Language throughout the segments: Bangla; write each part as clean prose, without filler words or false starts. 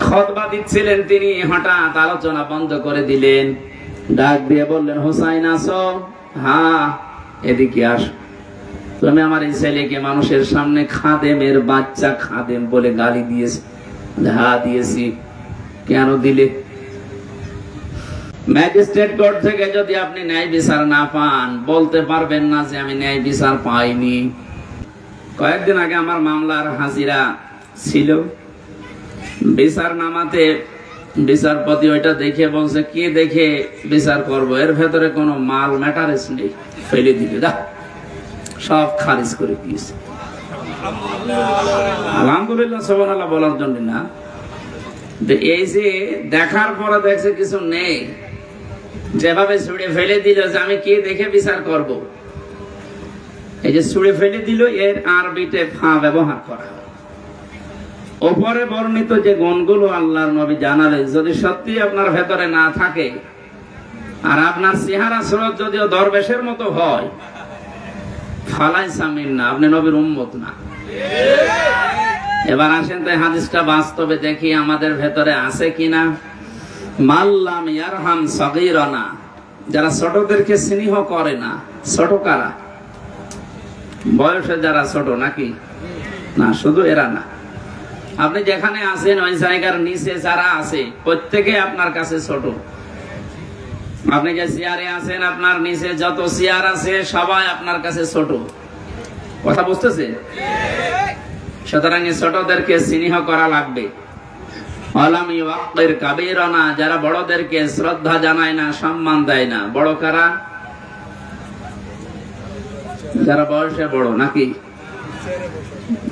খুতবা দিচ্ছিলেন তিনি, হঠাৎ আলোচনা বন্ধ করে দিলেন, ডাক দিয়ে বললেন, হোসাইন আসো? হ্যাঁ, এদিকে আসো। তুমি আমার এই ছেলেকে মানুষের সামনে খাদেমের বাচ্চা খাদেম বলে গালি দিয়েছে। হ্যাঁ দিয়েছি। কেন দিলে? ম্যাজিস্ট্রেট কোর্ট থেকে যদি আপনি ন্যায় বিচার না পান, বলতে পারবেন না যে আমি ন্যায় বিচার পাইনি। কয়েকদিন আগে আমার মামলার হাজিরা ছিল, বিচার নামাতে বিচারপতি ওইটা দেখে বলছে, কি দেখে বিচার করব, এর ভেতরে কোনো মাল ম্যাটারেস নেই, ফেলে দিলে, দা সব খারিজ করে দিয়েছে। আলহামদুলিল্লাহ সুবহানাল্লাহ বলার জন্য না, এই যে দেখার পরে দেখছে কিছু নেই, যেভাবে ছুড়ে ফেলে দিল যে আমি কি দেখে বিচার করব। এই যে ছুড়ে ফেলে দিল, এর আরবিতে ফা ব্যবহার করা। ওপরে বর্ণিত যে গুণগুলো আল্লাহর নবী জানালেন, যদি সত্যি আপনার ভেতরে না থাকে, আর আপনার চেহারা সুরত যদিও দরবেশের মতো হয়, ফালাই সামিন না, আপনি নবীর উম্মত না। এবার আসেন তো হাদিসটা বাস্তবে দেখি আমাদের ভেতরে আছে কিনা। মাল্লাম ইয়ারহাম সাগীরানা, যারা ছোটদেরকে স্নেহ করে না। ছোট কারা? বয়সে যারা ছোট নাকি? না, শুধু এরা না, আপনি যেখানে আছেন ওই জায়গার নিচে যারা আছে প্রত্যেকে আপনার কাছে ছোট। আপনি যে চেয়ারে আছেন, আপনার নিচে যত চেয়ার আছে সবাই আপনার কাছে ছোট। কথা বুঝতেছে? সুতরাং ছোটদেরকে স্নেহ করা লাগবে। আলাম ইউআক্কির কাবীরানা, যারা বড়দেরকে শ্রদ্ধা জানায় না, সম্মান দেয় না। বড় কারা? যারা বয়সে বড় নাকি?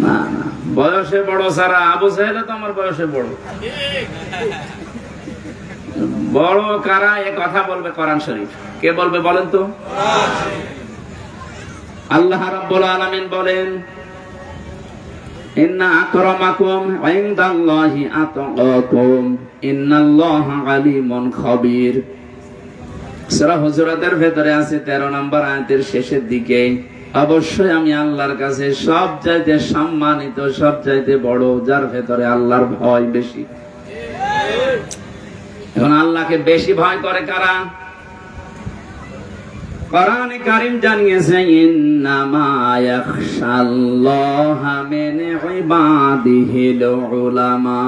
না না, বয়সে বড় সারা আবু সাহেব তো আমার বয়সে বড়। বড় কারা এ কথা বলবে কোরআন শরীফ। কে বলবে বলেন তো? আল্লাহ রাব্বুল আলামিন বলেন, ইন্না আকরামাকুম ইনদাল্লাহি আতকাকুম ইন্নাল্লাহা আলিমুন খাবীর। সূরা হুজুরাতের ভেতরে আছে 13 নম্বর আয়াতের শেষের দিকে, অবশ্যই আমি আল্লাহর কাছে সবচাইতে সম্মানিত, সবচাইতে বড়, যার ভেতরে আল্লাহর ভয় বেশি। এখন আল্লাহকে বেশি ভয় করে কারা? কোরআনে কারীম জানিয়েছে, ইন্নামা ইয়াখশাল্লাহা মিন ইবাদিহিল উলামা।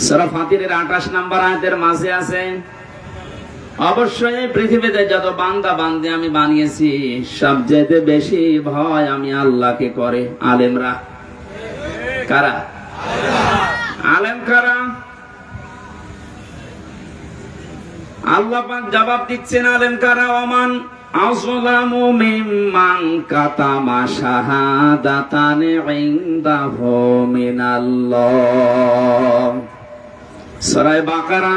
সূরা ফাতিরের 28 নম্বর আয়াতের মাঝে আছে, অবশ্যই পৃথিবীতে যত বান্দা বান্দী আমি বানিয়েছি, সবচেয়ে বেশি ভয় আমি আল্লাহকে করে আলেমরা। কারা? আলেম কারা? আল্লাহ পাক জবাব দিচ্ছেন, আলেম কারা? ওমান আযলামু মিম্মান কাতামা শাহাদাতান ইনদাহু মিনাল্লাহ। সূরা বাকারা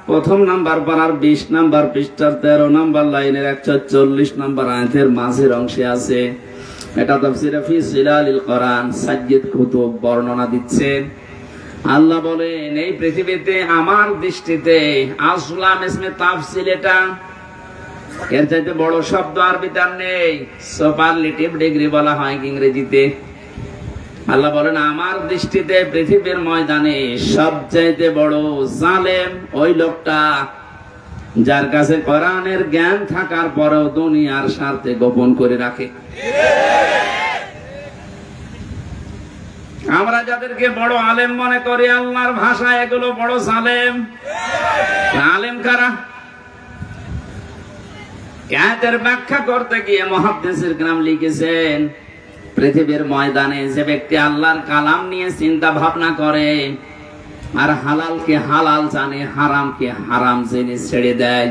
প্রথম নাম্বার পারার 20 নাম্বার পৃষ্ঠার 13 নাম্বার লাইনের 140 নাম্বার আয়াতের মাঝের অংশে আছে। এটা তাফসীরে ফি জিলালিল কোরআন সাজ্জিদ কুতুব বর্ণনা দিচ্ছেন। আল্লাহ বলেন, এই পৃথিবীতে আমার দৃষ্টিতে, আসলাম ইসমে তাফসীল, এটা এর চাইতে বড় শব্দ আরবিতে আর নেই। সুপারলেটিভ ডিগ্রি বলা হয় ইংরেজিতে। আল্লাহ বলেন, আমার দৃষ্টিতে পৃথিবীর ময়দানে সবচাইতে বড় জালেম ওই লোকটা যার কাছে কোরআনের জ্ঞান থাকার পরেও দুনিয়ার স্বার্থে গোপন করে রাখে। আমরা যাদেরকে বড় আলেম মনে করি, আল্লাহর ভাষায় এগুলো বড় জালেম। আলেম কারা? আয়াতের ব্যাখ্যা করতে গিয়ে মুহাদ্দিসির কেরাম লিখেছেন, পৃথিবীর ময়দানে যে ব্যক্তি আল্লাহর কালাম নিয়ে চিন্তা ভাবনা করে, আর হালালকে হালাল জানে, হারামকে হারাম জেনে ছেড়ে দেয়,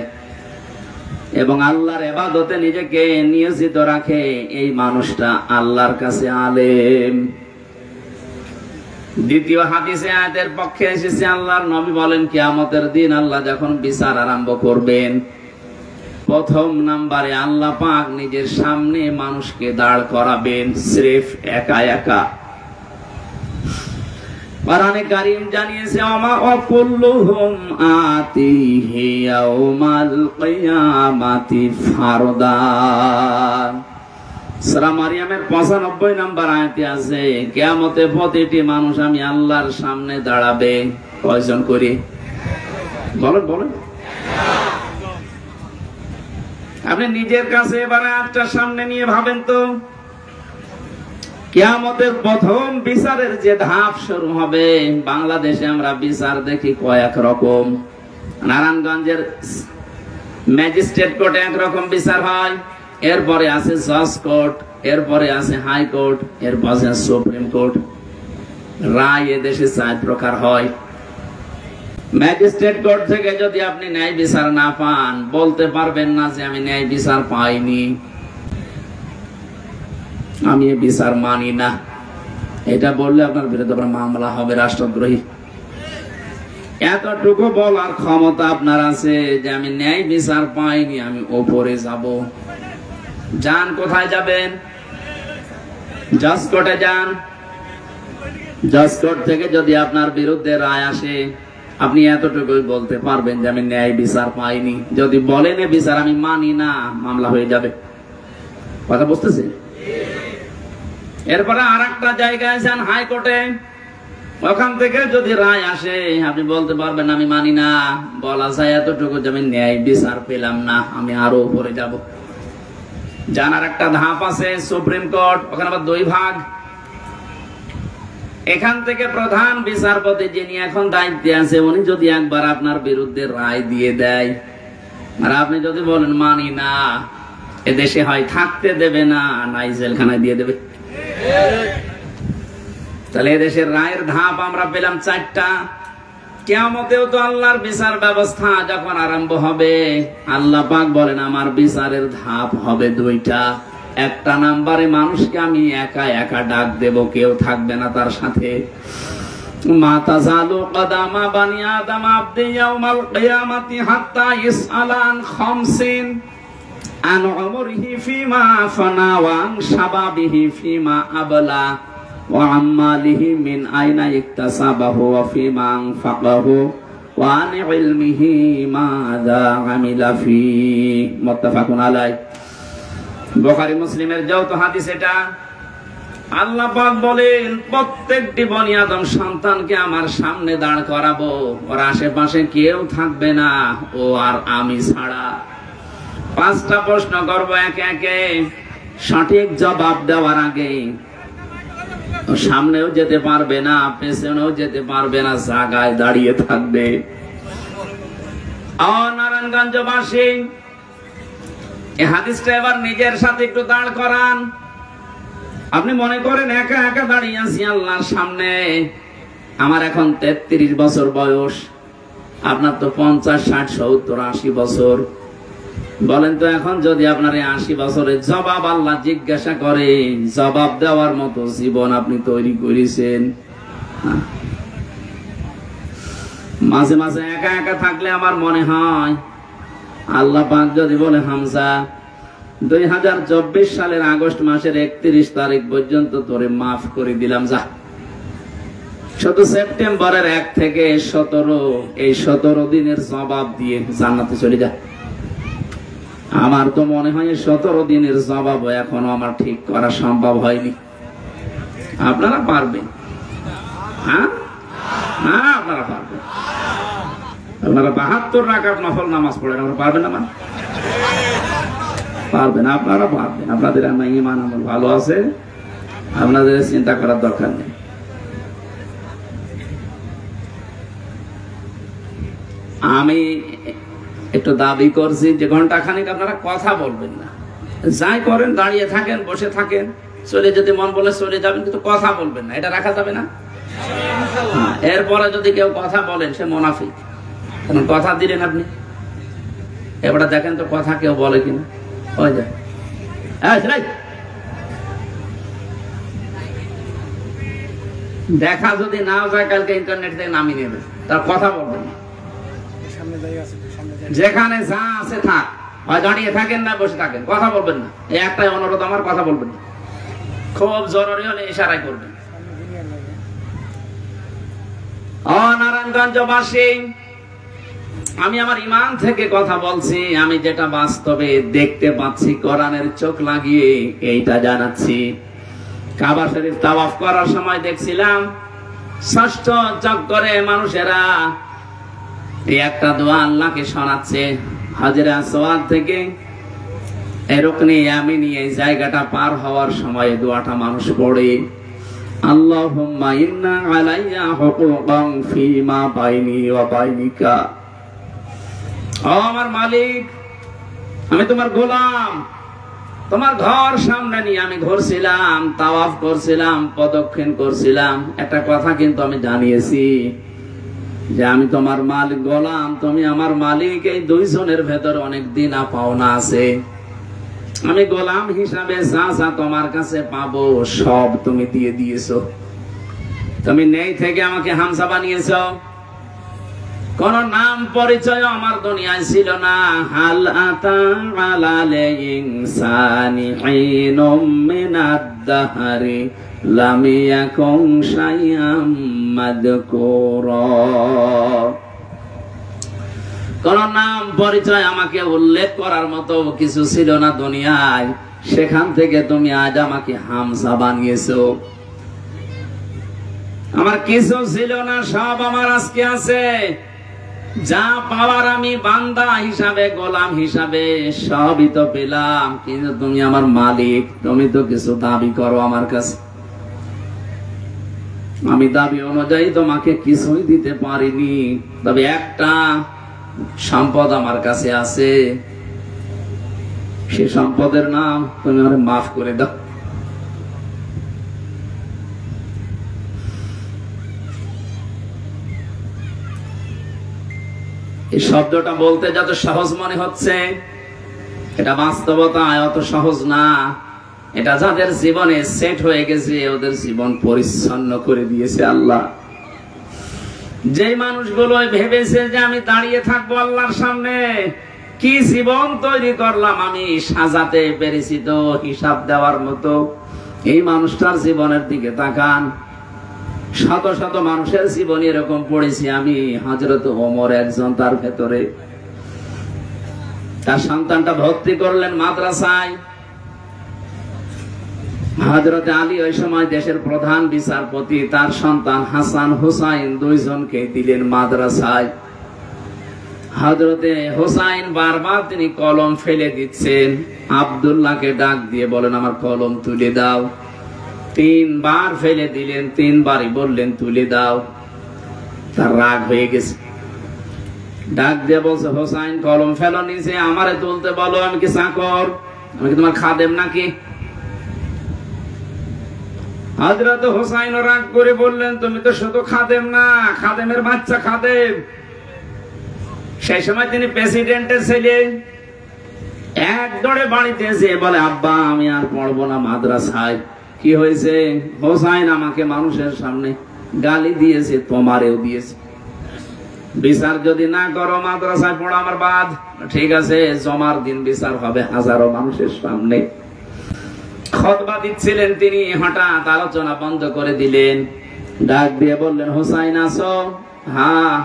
এবং আল্লাহর ইবাদতে নিজেকে নিয়োজিত রাখে, এই মানুষটা আল্লাহর কাছে আলেম। দ্বিতীয় হাদিসে আয়াতের পক্ষে এসেছে, আল্লাহর নবী বলেন, কিয়ামতের দিন আল্লাহ যখন বিচার আরম্ভ করবেন, প্রথম নাম্বারে আল্লাহ পাক নিজের সামনে মানুষকে দাঁড় করাবেন, স্রেফ একা একা। কোরআনে কারীম জানিয়েছে, ওমা কুল্লুহুম আতিহি ইয়াউমাল কিয়ামাতি ফারদা। সূরা মারিয়ামের 95 নম্বর আয়াতে আছে, কিয়ামতে প্রতিটি মানুষ আমি আল্লাহর সামনে দাঁড়াবে। কয়জন করে বলেন বলেন? আপনি নিজের কাছে এবারে আটটার সামনে নিয়ে ভাবেন তো, কিয়ামতের প্রথম বিচারের যে ধাপ শুরু হবে, বাংলাদেশে আমরা বিচার দেখি কয়েক রকম। নারায়ণগঞ্জের ম্যাজিস্ট্রেট কোর্টে একরকম বিচার হয়, এরপরে আছে জজ কোর্ট, এরপরে আছে হাইকোর্ট, এরপর আছে সুপ্রিম কোর্ট। রায় এদেশে 4 প্রকার হয়। ম্যাজিস্ট্রেট কোর্ট থেকে যদি আপনি ন্যায় বিচার না পান, বলতে পারবেন না যে আমি ন্যায় বিচার পাইনি, আমি এই বিচার মানি না। এটা বললে আপনার বিরুদ্ধে মামলা হবে, রাষ্ট্রদ্রোহী। এতটুকু বলার ক্ষমতা আপনার আছে যে আমি ন্যায় বিচার পাইনি, আমি ওপরে যাব। যান, কোথায় যাবেন? জজ কোর্টে যান। জজ কোর্ট থেকে যদি আপনার বিরুদ্ধে রায় আসে, আপনি এতটুকুই বলতে পারবেন যে আমি ন্যায় বিচার পাইনি। যদি বলেন এ বিচার আমি মানি না, মামলা হয়ে যাবে। কথা বুঝতেছেন? এরপরে আরেকটা জায়গায় যান, হাইকোর্টে। ওখান থেকে যদি রায় আসে, আপনি বলতে পারবেন আমি মানি না। বলা যায় এতটুকু যে আমি ন্যায় বিচার পেলাম না, আমি আরো উপরে যাব। জানার একটা ধাপ আছে সুপ্রিম কোর্ট, ওখানে আবার 2 ভাগ। এখান থেকে প্রধান বিচারপতি যিনি এখন দায়িত্বে আছে, উনি যদি একবার আপনার বিরুদ্ধে রায় দিয়ে দেয়, আর আপনি যদি বলেন মানি না, এদেশে হয় থাকতে দেবে না, নাই জেলখানায় দিয়ে দেবে। তাহলে এদেশের রায়ের ধাপ আমরা পেলাম 4টা। কিয়ামতেও তো আল্লাহর বিচার ব্যবস্থা যখন আরম্ভ হবে, আল্লাহ পাক বলেন আমার বিচারের ধাপ হবে 2টা। একটা নাম্বারে মানুষকে আমি একা একা ডাক দেব, কেউ থাকবে না তার সাথে। মা তাজালু কদামা বানি আদম আবদি ইয়াউমাল কিয়ামাতি হাত্তা ইসআলান খামসিন আন উমরিহি ফিমা ফানা ওয়া আন শাবাবিহি ফিমা আবলা ওয়া আম্মালিহি মিন আইনা ইকতাসাবাহু ওয়া ফিমা আনফাকাহু ওয়া আন ইলমিহি মাযা আমিলা ফি। মুত্তাফাকুন আলাইহি। বুখারী মুসলিমের যৌথ হাদিস এটা। আল্লাহ পাক বলেন প্রত্যেকটি বনি আদম সন্তানকে আমার সামনে দাঁড় করাবো, ওর আশেপাশে কেউ থাকবে না, ও আর আমি ছাড়া। 5টা প্রশ্ন করব একে একে। সঠিক জবাব দেওয়ার আগে সামনেও যেতে পারবে না, পেছনেও যেতে পারবে না, জায়গায় দাঁড়িয়ে থাকবে। নারায়ণগঞ্জবাসী, এই হাদিসটা এবার নিজের সাথে একটু দাঁড় করান। আপনি মনে করেন একা একা দাঁড়িয়ে আছি আল্লাহর সামনে। আমার এখন 33 বছর বয়স, আপনার তো 50, 60, 70, 80 বছর। বলেন তো এখন যদি আপনার 80 বছরের জবাব আল্লাহ জিজ্ঞাসা করে, জবাব দেওয়ার মতো জীবন আপনি তৈরি করেছেন? মাঝে মাঝে একা একা থাকলে আমার মনে হয় আল্লাহ পাক যদি বলে হামজা 2024 সালের আগস্ট মাসের 31 তারিখ পর্যন্ত তোরে মাফ করে দিলাম, যা। শুধু সেপ্টেম্বরের 1 থেকে 17, এই 17 দিনের জবাব দিয়ে জান্নাতে চলে যা। আমার তো মনে হয় 17 দিনের জবাব এখনো আমার ঠিক করা সম্ভব হয়নি। আপনারা পারবেন? হ্যাঁ, আপনারা পারবেন। আপনারা 72 রাকাত নফল নামাজ পড়েন, আপনারা পারবেন না? পারবেন, আপনারা পারবেন। আপনাদের ঈমান আমল ভালো আছে, আপনাদের চিন্তা করার দরকার নেই। আমি একটু দাবি করছি যে ঘন্টাখানিক আপনারা কথা বলবেন না। যাই করেন, দাঁড়িয়ে থাকেন, বসে থাকেন, চলে যেতে মন বলে চলে যাবেন, কিন্তু কথা বলবেন না। এটা রাখা যাবে না? এরপরে যদি কেউ কথা বলেন, সে মুনাফিক। কারণ কথা দিলেন আপনি। এবার দেখেন তো কথা কেউ বলে কিনা। ওই যায় দেখা যদি নাও যায়, কালকে ইন্টারনেট থেকে নামিয়ে নেবে, তার কথা বলবেন না। যেখানে যা আছে থাক, হয় দাঁড়িয়ে থাকেন না বসে থাকেন, কথা বলবেন না। এই একটাই অনুরোধ আমার, কথা বলবেন না। খুব জরুরি হলে ইশারায় করবেন। নারায়ণগঞ্জবাসী, আমি আমার ঈমান থেকে কথা বলছি, আমি যেটা বাস্তবে দেখতে পাচ্ছি কোরআনের চোখ লাগিয়ে এইটা জানাচ্ছি। কাবা শরীফ তাওয়াফ করার সময় দেখছিলাম ষষ্ঠ চক্করে মানুষেরা এই একটা দোয়া আল্লাহকে শোনাচ্ছে। হাজরে আসওয়াদ থেকে রুকনে ইয়ামিনী এই জায়গাটা পার হওয়ার সময় দোয়াটা মানুষ পড়ে, আল্লাহুম্মা ইন্না আলাইয়া হুকুকান ফীমা বাইনি ওয়া বাইনিকা। ও আমার মালিক, আমি তোমার গোলাম, তোমার ঘর সামনে নিয়ে আমি ঘুরছিলাম, তাওয়াফ করছিলাম, প্রদক্ষিণ করছিলাম। একটা কথা কিন্তু আমি জানিয়েছি যে আমি তোমার মালিক, গোলাম তুমি আমার মালিক। এই দুইজনের ভেতর অনেক দিন পাওনা আছে। আমি গোলাম হিসাবে যা যা তোমার কাছে পাবো সব তুমি দিয়ে দিয়েছো। তুমি নেই থেকে আমাকে হামজা বানিয়েছো। কোন নাম পরিচয় আমার দুনিয়ায় ছিল না। হাল আতা আলাল ইনসানি হিনুম মিনাদ দাহরি লাম ইয়াকুন শাইআম মাযকুরা। কোন নাম পরিচয় আমাকে উল্লেখ করার মতো কিছু ছিল না দুনিয়ায়, সেখান থেকে তুমি আজ আমাকে হামজা বানিয়েছো। আমার কিছু ছিল না, সব আমার আজকে আছে। যা পাওয়ার আমি বান্দা হিসাবে, গোলাম হিসাবে সবই তো পেলাম, কিন্তু তুমি আমার মালিক, তুমি তো কিছু দাবি করো আমার কাছে। আমি দাবি অনুযায়ী তোমাকে কিছুই দিতে পারিনি, তবে একটা সম্পদ আমার কাছে আছে, সে সম্পদের নাম তুমি আমাকে মাফ করে দাও। এই শব্দটা বলতে যত সহজ মনে হচ্ছে, এটা বাস্তবতা অত সহজ না। এটা যাদের জীবনে সেট হয়ে গেছে, ওদের জীবন পরিচ্ছন্ন করে দিয়েছে আল্লাহ। যে মানুষগুলো ভেবেছে যে আমি দাঁড়িয়ে থাকবো আল্লাহর সামনে, কি জীবন তৈরি করলাম আমি, সাজাতে পেরেছি তো হিসাব দেওয়ার মতো। এই মানুষটার জীবনের দিকে তাকান। শত শত মানুষের জীবনে এরকম পড়েছি আমি। হযরত ওমর একজন, তার ভেতরে তার সন্তানটা ভর্তি করলেন মাদ্রাসায়। হযরত আলী ওই সময় দেশের প্রধান বিচারপতি, তার সন্তান হাসান হুসাইন দুইজনকে দিলেন মাদ্রাসায়। হযরতে হুসাইন বারবার তিনি কলম ফেলে দিচ্ছেন, আব্দুল্লাহকে ডাক দিয়ে বলেন আমার কলম তুলে দাও। 3 বার ফেলে দিলেন, 3 বারই বললেন তুলে দাও। তার রাগ হয়ে গেছে, ডাক দিয়ে বলছে হুসাইন কলম ফেলো নিচে, আমারে তুলতে বলো, আমি কি চাকর, আমি কি তোমার খাদেম নাকি? হযরত হুসাইন রাগ করে বললেন তুমি তো শুধু খাদেম না, খাদেমের বাচ্চা খাদেম। সেই সময় তিনি প্রেসিডেন্টের ছেলে। এক দৌড়ে বাড়িতে এসে বলে আব্বা আমি আর পড়বো না মাদ্রাসায়। কি হয়েছে? হুসাইন আমাকে মানুষের সামনে গালি দিয়েছে, তোমারেও দিয়েছে। বিচার যদি না করো মাদ্রাসায় পড়া আমার বাদ। ঠিক আছে, জমার দিন বিচার হবে হাজারো মানুষের সামনে। খুতবা দিচ্ছিলেন তিনি, হঠাৎ আলোচনা বন্ধ করে দিলেন, ডাক দিয়ে বললেন হুসাইন আসো? হ্যাঁ,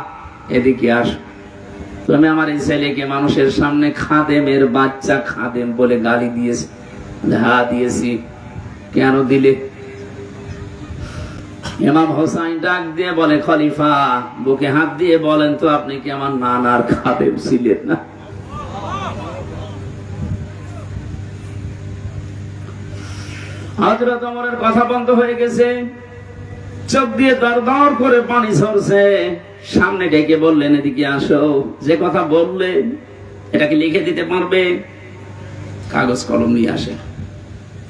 এদিকে আস। তুমি আমার এই ছেলেকে মানুষের সামনে খাদেমের বাচ্চা খাদেম বলে গালি দিয়েছে। হ্যাঁ দিয়েছি। কেন দিলে? ইমাম হুসাইন ডাক দিয়ে বলে খলিফা, বুকে হাত দিয়ে বলেন তো আপনি কি আমার নানার খাদেম ছিলেন না? হযরত ওমরের কথা বন্ধ হয়ে গেছে, চোখ দিয়ে দরদর করে পানি ঝরছে। সামনে ডেকে বললেন এদিকে আসো, যে কথা বললেন এটা কি লিখে দিতে পারবে? কাগজ কলম নিয়ে আসে।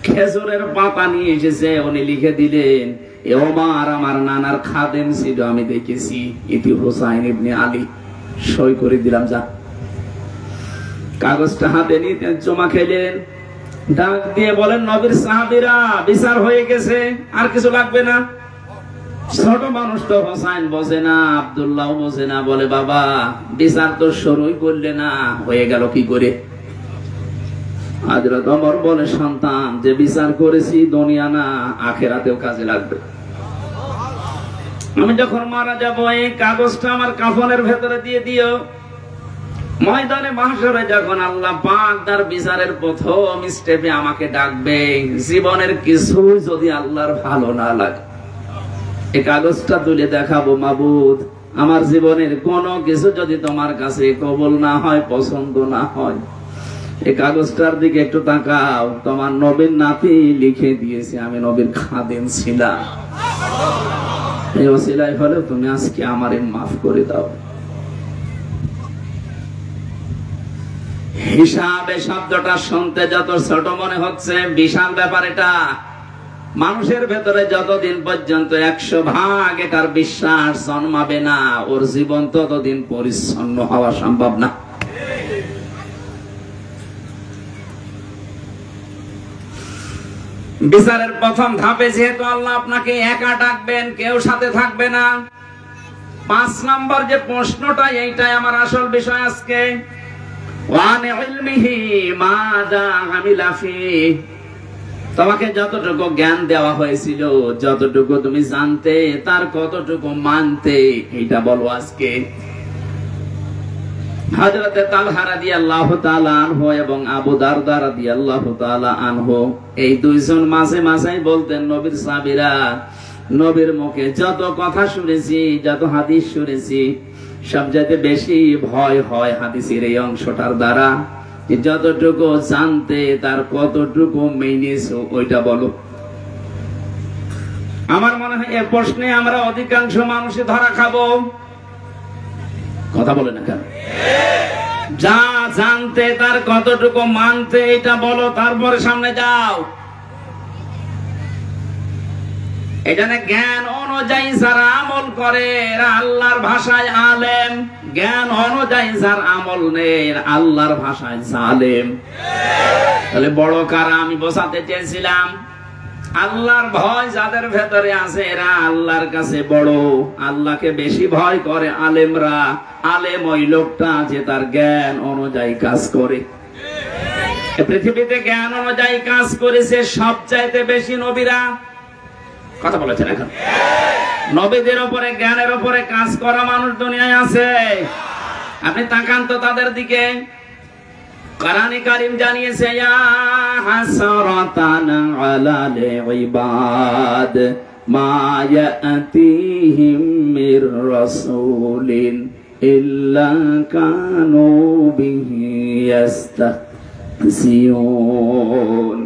খেজুরের পাতা নিয়ে এসেছে, উনি লিখে দিলেন এ ওমর আমার নানার খাদেম ছিল, আমি দেখেছি। ইতি হুসাইন ইবনে আলী। সই করে দিলাম, যা। কাগজটা হাতে নিয়ে জমা খেলেন। ডাক দিয়ে বলেন নবীর সাহাবীরা, বিচার হয়ে গেছে, আর কিছু লাগবে না। ছোট মানুষ তো হুসাইন বোঝে না, আব্দুল্লাহ বোঝে না, বলে বাবা বিচার তো শুরুই করলে না, হয়ে গেল কি করে? হযরত ওমর বলে সন্তান, যে বিচার করেছি দুনিয়া না আখিরাতেও কাজে লাগবে। আমি যখন মারা যাব এই কাগজটা আমার কাফনের ভেতরে দিয়ে দিও। ময়দানে মাহশরে যখন আল্লাহ পাক তার বিচারের প্রথম স্টেপে আমাকে ডাকবে, জীবনের কিছু যদি আল্লাহর ভালো না লাগে, এই কাগজটা তুলে দেখাবো, মাবুদ আমার জীবনের কোনো কিছু যদি তোমার কাছে কবুল না হয়, পছন্দ না হয়, এই কাগজটার দিকে একটু তাকাও, তোমার নবীর নাতি লিখে দিয়েছে আমি নবীর খাদেম ছিলাম, এই ওসিলায় হলে তুমি আজকে আমারে মাফ করে দাও। হিসাবে শব্দটা শুনতে যত ছোট মনে হচ্ছে, বিশাল ব্যাপার এটা। মানুষের ভেতরে যতদিন পর্যন্ত 100 ভাগ এটার বিশ্বাস জন্মাবে না, ওর জীবন ততদিন পরিচ্ছন্ন হওয়া সম্ভব না। বিচারের প্রথম ধাপে যেহেতু আল্লাহ আপনাকে একা ডাকবেন, কেউ সাথে থাকবে না। 5 নম্বর যে প্রশ্নটা, এইটাই আমার আসল বিষয় আজকে। তোমাকে যতটুকু জ্ঞান দেওয়া হয়েছিল, যতটুকু তুমি জানতে, তার কতটুকু মানতে, এটা বলো আজকে। হযরতে তালহা রাদিয়াল্লাহু তাআলা আনহু এবং আবু দারদা রাদিয়াল্লাহু তাআলা আনহু, এই দুইজন মাঝে মাঝেই বলতেন, নবীর সাহাবীরা, নবীর মুখে যত কথা শুনেছি, যত হাদিস শুনেছি, সবচাইতে বেশি ভয় হয় হাদিসের এই অংশটার দ্বারা। যতটুকু জানতে, তার কতটুকু মেনেছো, ওইটা বলো। আমার মনে হয় এ প্রশ্নে আমরা অধিকাংশ মানুষই ধরা খাবো। কথা বলে না কেন? যা জানতে, তার কতটুকু মানতে, এটা বলো, তারপরে সামনে যাও। এখানে জ্ঞান অনুযায়ী যারা আমল করে, এরা আল্লাহর ভাষায় আলেম। জ্ঞান অনুযায়ী যার আমল নেই, আল্লাহর ভাষায় জালেম। তাহলে বড় কারা? আমি বোঝাতে চেয়েছিলাম, আল্লাহর ভয় যাদের ভেতরে আছে, এরা আল্লাহর কাছে বড়। আল্লাহকে বেশি ভয় করে আলেমরা। আলেম ওই লোকটা যে তার জ্ঞান অনুযায়ী কাজ করে। পৃথিবীতে জ্ঞান অনুযায়ী কাজ করেছে সবচাইতে বেশি নবীরা। কথা বলেছেন এখন? নবীদের উপরে, জ্ঞানের উপরে কাজ করা মানুষ দুনিয়ায় আছে? আপনি তাকান তো তাদের দিকে। কোরআনে কারীম জানিয়েছে, ইয়া হাসরাতান আলাল ইবাদ মা ইয়াতিহিম মির রাসূলিন ইল্লা কানু বিহি ইস্তাহজিউন।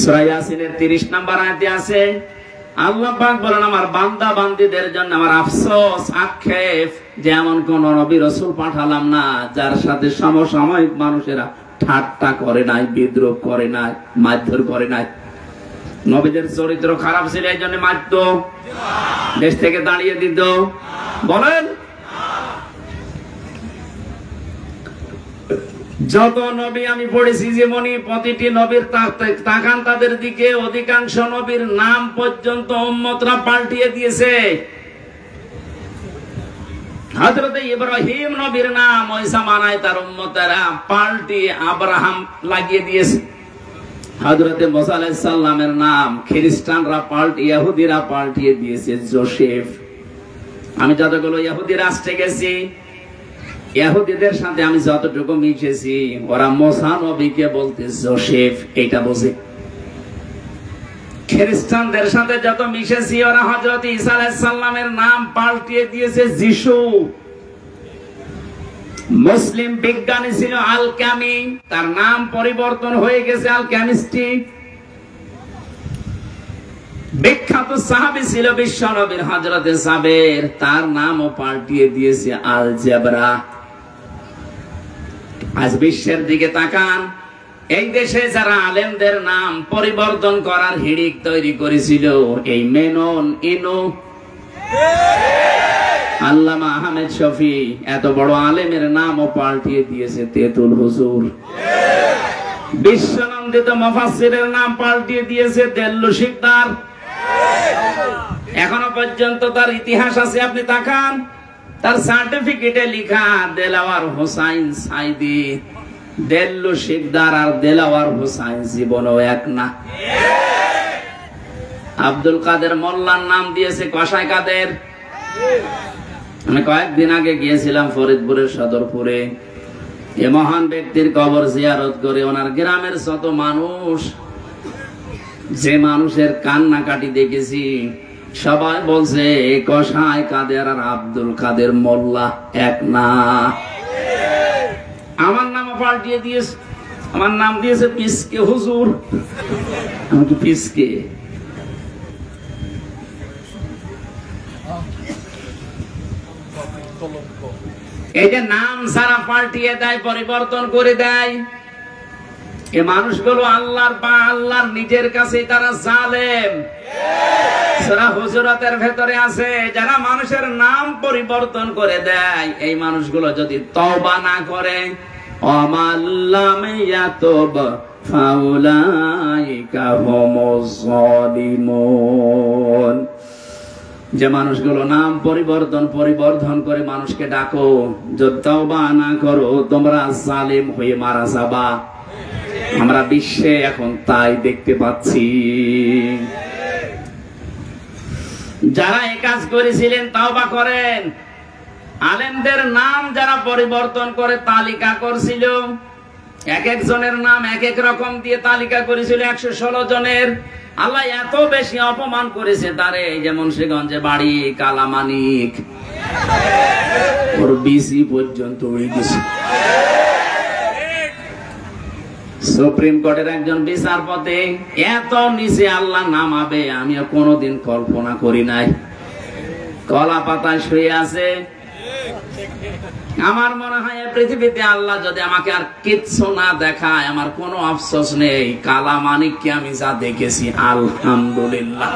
সূরা ইয়াসিনের 30 নম্বর আয়াতে আছে, আল্লাহ পাক বলেন, আমার বান্দা বান্দীদের জন্য আমার আফসোস, আক্ষেপ, যেমন কোন নবী রাসূল পাঠালাম না যার সাথে সমসাময়িক মানুষেরা ঠাট্টা করে নাই, বিদ্রোহ করে নাই, মারধর করে নাই। নবীদের চরিত্র খারাপ ছিল, এই জন্য মারত, দেশ থেকে দাঁড়িয়ে দিত। বলেন, যত নবী আমি পড়েছি জীবনী, প্রতিটি নবীর তাকান তাদের দিকে, অধিকাংশ নবীর নাম পর্যন্ত উম্মতরা পাল্টিয়ে দিয়েছে। হযরতে ইব্রাহিম নবীর নাম ওই জামানায় তার উম্মতেরা পাল্টিয়ে আব্রাহাম লাগিয়ে দিয়েছে। হযরতে মুসা আলাইহিস সালামের নাম খ্রিস্টানরা ইহুদিরা পাল্টিয়ে দিয়েছে জোসেফ। আমি যতগুলো ইহুদি রাষ্ট্রে গেছি, ইহুদিদের সাথে আমি যতটুকু মিশেছি, ওরা মুসা নবীকে বলতে জোসেফ, এইটা বোঝে। খ্রিস্টানদের সাথে যত মিশেছি, ওরা হযরত ঈসা আলাইহিস সালামের নাম পাল্টিয়ে দিয়েছে যিশু। মুসলিম বিজ্ঞানী ছিল আল-কামি, তার নাম পরিবর্তন হয়ে গেছে আল-কেমিস্ট্রি। বিখ্যাত সাহাবী ছিল বিশ্ব নবীর হযরতে জাবের, তার নামও পাল্টিয়ে দিয়েছে আল-জাবরা। আজ বিশ্বের দিকে তাকান, এই দেশে যারা আলেমদের নাম পরিবর্তন করার হিড়িক তৈরি করেছিল, এই মেনন, ইনু, আল্লামা আহমেদ শফি, এত বড় আলেমের নামও পাল্টিয়ে দিয়েছে তেতুল হুজুর। বিশ্বনন্দিত মুফাসসিরের নাম পাল্টিয়ে দিয়েছে দেল্লু শিকদার। এখনো পর্যন্ত তার ইতিহাস আছে, আপনি তাকান, তার সার্টিফিকেটে লেখা দেলাওয়ার হোসাইন সাইদি। দেল্লু শিকদার আর দেলাওয়ার হোসাইন জীবনও এক না। আব্দুল কাদের মোল্লার নাম দিয়েছে কসাই কাদের। আমি কয়েকদিন আগে গিয়েছিলাম ফরিদপুরের সদরপুরে। এ মহান ব্যক্তির কবর জিয়ারত করে ওনার গ্রামের যত মানুষ, যে মানুষের কান্নাকাটি দেখেছি, সবাই বলছে কসাই কাদের আর আব্দুল কাদের মোল্লা এক না। আমার নাম পাল্টিয়ে দিয়েছে, আমার নাম দিয়েছে পিসকে হুজুর। আমি কি পিসকে? এই যে নাম সারা পাল্টিয়ে দেয়, পরিবর্তন করে দেয়, এ মানুষগুলো আল্লাহর বা আল্লাহর নিজের কাছে তারা জালেম। সূরা হুজুরাতের ভেতরে আছে, যারা মানুষের নাম পরিবর্তন করে দেয়, এই মানুষগুলো যদি তওবা না করে, আমাল্লাম ইয়াতুব ফাউলাইকা হুমুজ জালিমুন, যে মানুষগুলো নাম পরিবর্তন করে মানুষকে ডাকো, যদি তওবা না করো তোমরা জালিম হয়ে মারা যাবা। আমরা বিশ্বে এখন তাই দেখতে পাচ্ছি। যারা এই কাজ করেছিলেন তওবা করেন। আলেমদের নাম যারা পরিবর্তন করে তালিকা করছিল, এক একজনের নাম এক এক রকম দিয়ে তালিকা করেছিল, 116 জনের। আল্লাহ এত বেশি অপমান করেছে তারে, যেমন মুন্সিগঞ্জে বাড়ি, কালামানিক, ওর বিসি পর্যন্ত হয়ে গেছে। সুপ্রিম কোর্টের একজন বিচারপতি এত নিচে আল্লাহ নামাবে আমি কোনোদিন কল্পনা করি নাই। কলা পাতায় শুয়ে আছে। আমার মনে হয় পৃথিবীতে আল্লাহ যদি আমাকে আর কিচ্ছু না দেখায়, আমার কোনো আফসোস নেই। কালা মানিককে আমি যা দেখেছি, আলহামদুলিল্লাহ।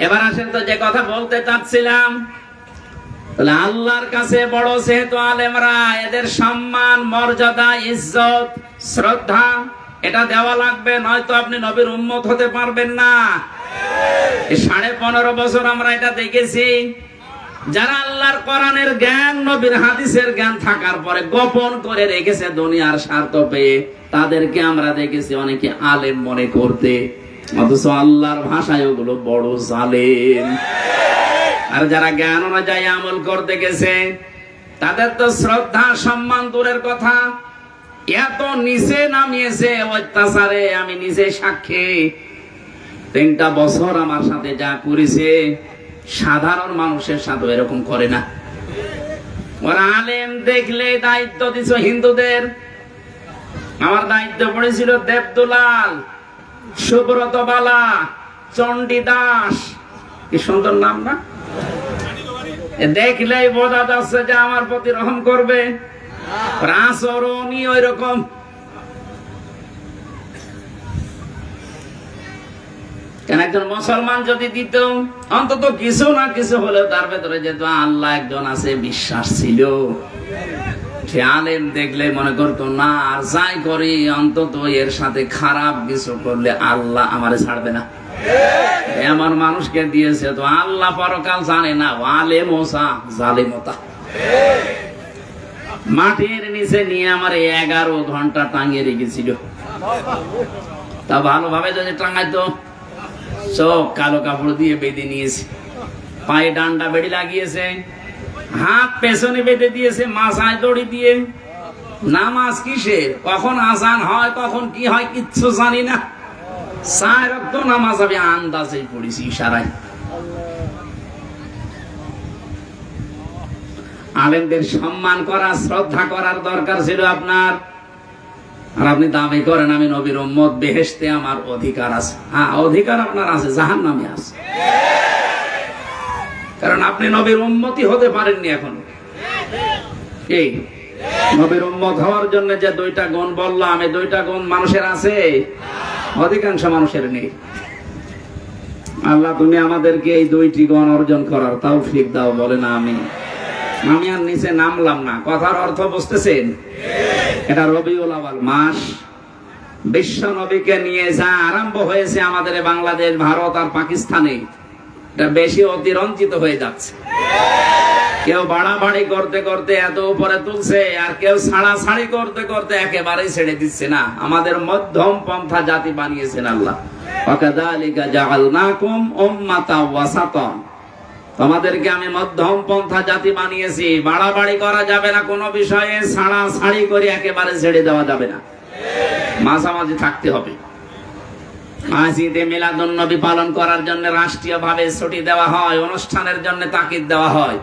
এবার আসেন তো যে কথা বলতে চাচ্ছিলাম, আল্লাহর কাছে বড় যেহেতু আলেমরা, এদের সম্মান, মর্যাদা, ইজ্জত, শ্রদ্ধা এটা দেওয়া লাগবে, নয়তো আপনি নবীর উম্মত হতে পারবেন না। 15.5 বছর আমরা এটা দেখেছি। যারা আল্লাহর কোরআনের জ্ঞান, নবীর হাদিসের জ্ঞান থাকার পরে গোপন করে রেখেছে দুনিয়ার স্বার্থ পেয়ে, তাদেরকে আমরা দেখেছি অনেকে আলেম মনে করতে, অথচ আল্লাহর ভাষায় ওগুলো বড় জালেম। আর যারা জ্ঞান অনুযায়ী আমল করতে গেছে, তাদের তো শ্রদ্ধা সম্মান দূরের কথা, এত নিচে নামিয়েছে অত্যাচারে। আমি নিজে সাক্ষী, 3টা বছর আমার সাথে যা করেছে, সাধারণ মানুষের সাথে এরকম করে না। ওরা আলেম দেখলে দায়িত্ব দিছ হিন্দুদের। আমার দায়িত্ব পড়েছিল দেবদুলাল, সুব্রত বালা, চণ্ডী দাস, কি সুন্দর নাম না? দেখলেই বোঝা যাচ্ছে যে আমার প্রতি রহম করবে। আচরণই ওই রকম। কেন একজন মুসলমান যদি দিত অন্তত কিছু না কিছু হলেও তার ভেতরে যেহেতু আল্লাহ একজন আছে বিশ্বাস ছিল, সে আলেম দেখলে মনে করতো না, আর যাই করি অন্তত এর সাথে খারাপ কিছু করলে আল্লাহ আমারে ছাড়বে না। এমন মানুষকে দিয়েছে তো আল্লাহ পরকাল জানে না, আলেমোসা জালেমতা। মাটির নিচে নিয়ে আমার 11 ঘন্টা টাঙিয়ে রেখেছিল। তা ভালোভাবে যদি টাঙাইতো, চোখ কালো কাপড় দিয়ে বেঁধে নিয়েছে, পায়ে ডান্ডা বেড়ি লাগিয়েছে, হাত পেছনে বেঁধে দিয়েছে, মাথায় দড়ি দিয়ে। নামাজ কিসের, কখন আজান হয়, কখন কি হয় কিচ্ছু জানি না। 4 ওয়াক্ত নামাজ আমি আন্দাজে পড়েছি, ইশারায়। আলেমদের সম্মান করা, শ্রদ্ধা করার দরকার ছিল আপনার। আর আপনি দাবি করেন আমি নবীর উম্মত, বেহেশতে আমার অধিকার আছে। হ্যাঁ, অধিকার আপনার আছে, জাহান্নামে আছে, কারণ আপনি নবীর উম্মতই হতে পারেননি এখন। এই নবীর উম্মত হওয়ার জন্য যে 2টা গুণ বললাম, এই 2টা গুণ মানুষের আছে, অধিকাংশ মানুষের নেই। আল্লাহ তুমি আমাদেরকে এই 2টি গুণ অর্জন করার তৌফিক দাও, বলে না আমি আর নিচে নামলাম না। কথার অর্থ বুঝতেছেন? এটা রবিউল আউয়াল মাস, বিশ্ব নবীকে নিয়ে যা আরম্ভ হয়েছে আমাদের বাংলাদেশ, ভারত আর পাকিস্তানে, এটা বেশি অতিরঞ্জিত হয়ে যাচ্ছে। কেউ বাড়াবাড়ি করতে করতে এত উপরে তুলছে, আর কেউ ছাড়াছাড়ি করতে করতে একেবারেই ছেড়ে দিচ্ছে না। আমাদের মধ্যম পন্থা জাতি বানিয়েছেন আল্লাহ। ওয়াকাযালিকা জাআলনাকুম উম্মাতাও ওয়াসাতান, তোমাদেরকে আমি মধ্যম পন্থা জাতি বানিয়েছি। বাড়াবাড়ি করা যাবে না কোনো বিষয়ে, ছাড়াছাড়ি করে একেবারে ছেড়ে দেওয়া যাবে না, মাঝামাঝি থাকতে হবে। আজ ঈদে মিলাদুন নবী পালন করার জন্য রাষ্ট্রীয় ভাবে ছুটি দেওয়া হয়, অনুষ্ঠানের জন্য তাকিদ দেওয়া হয়।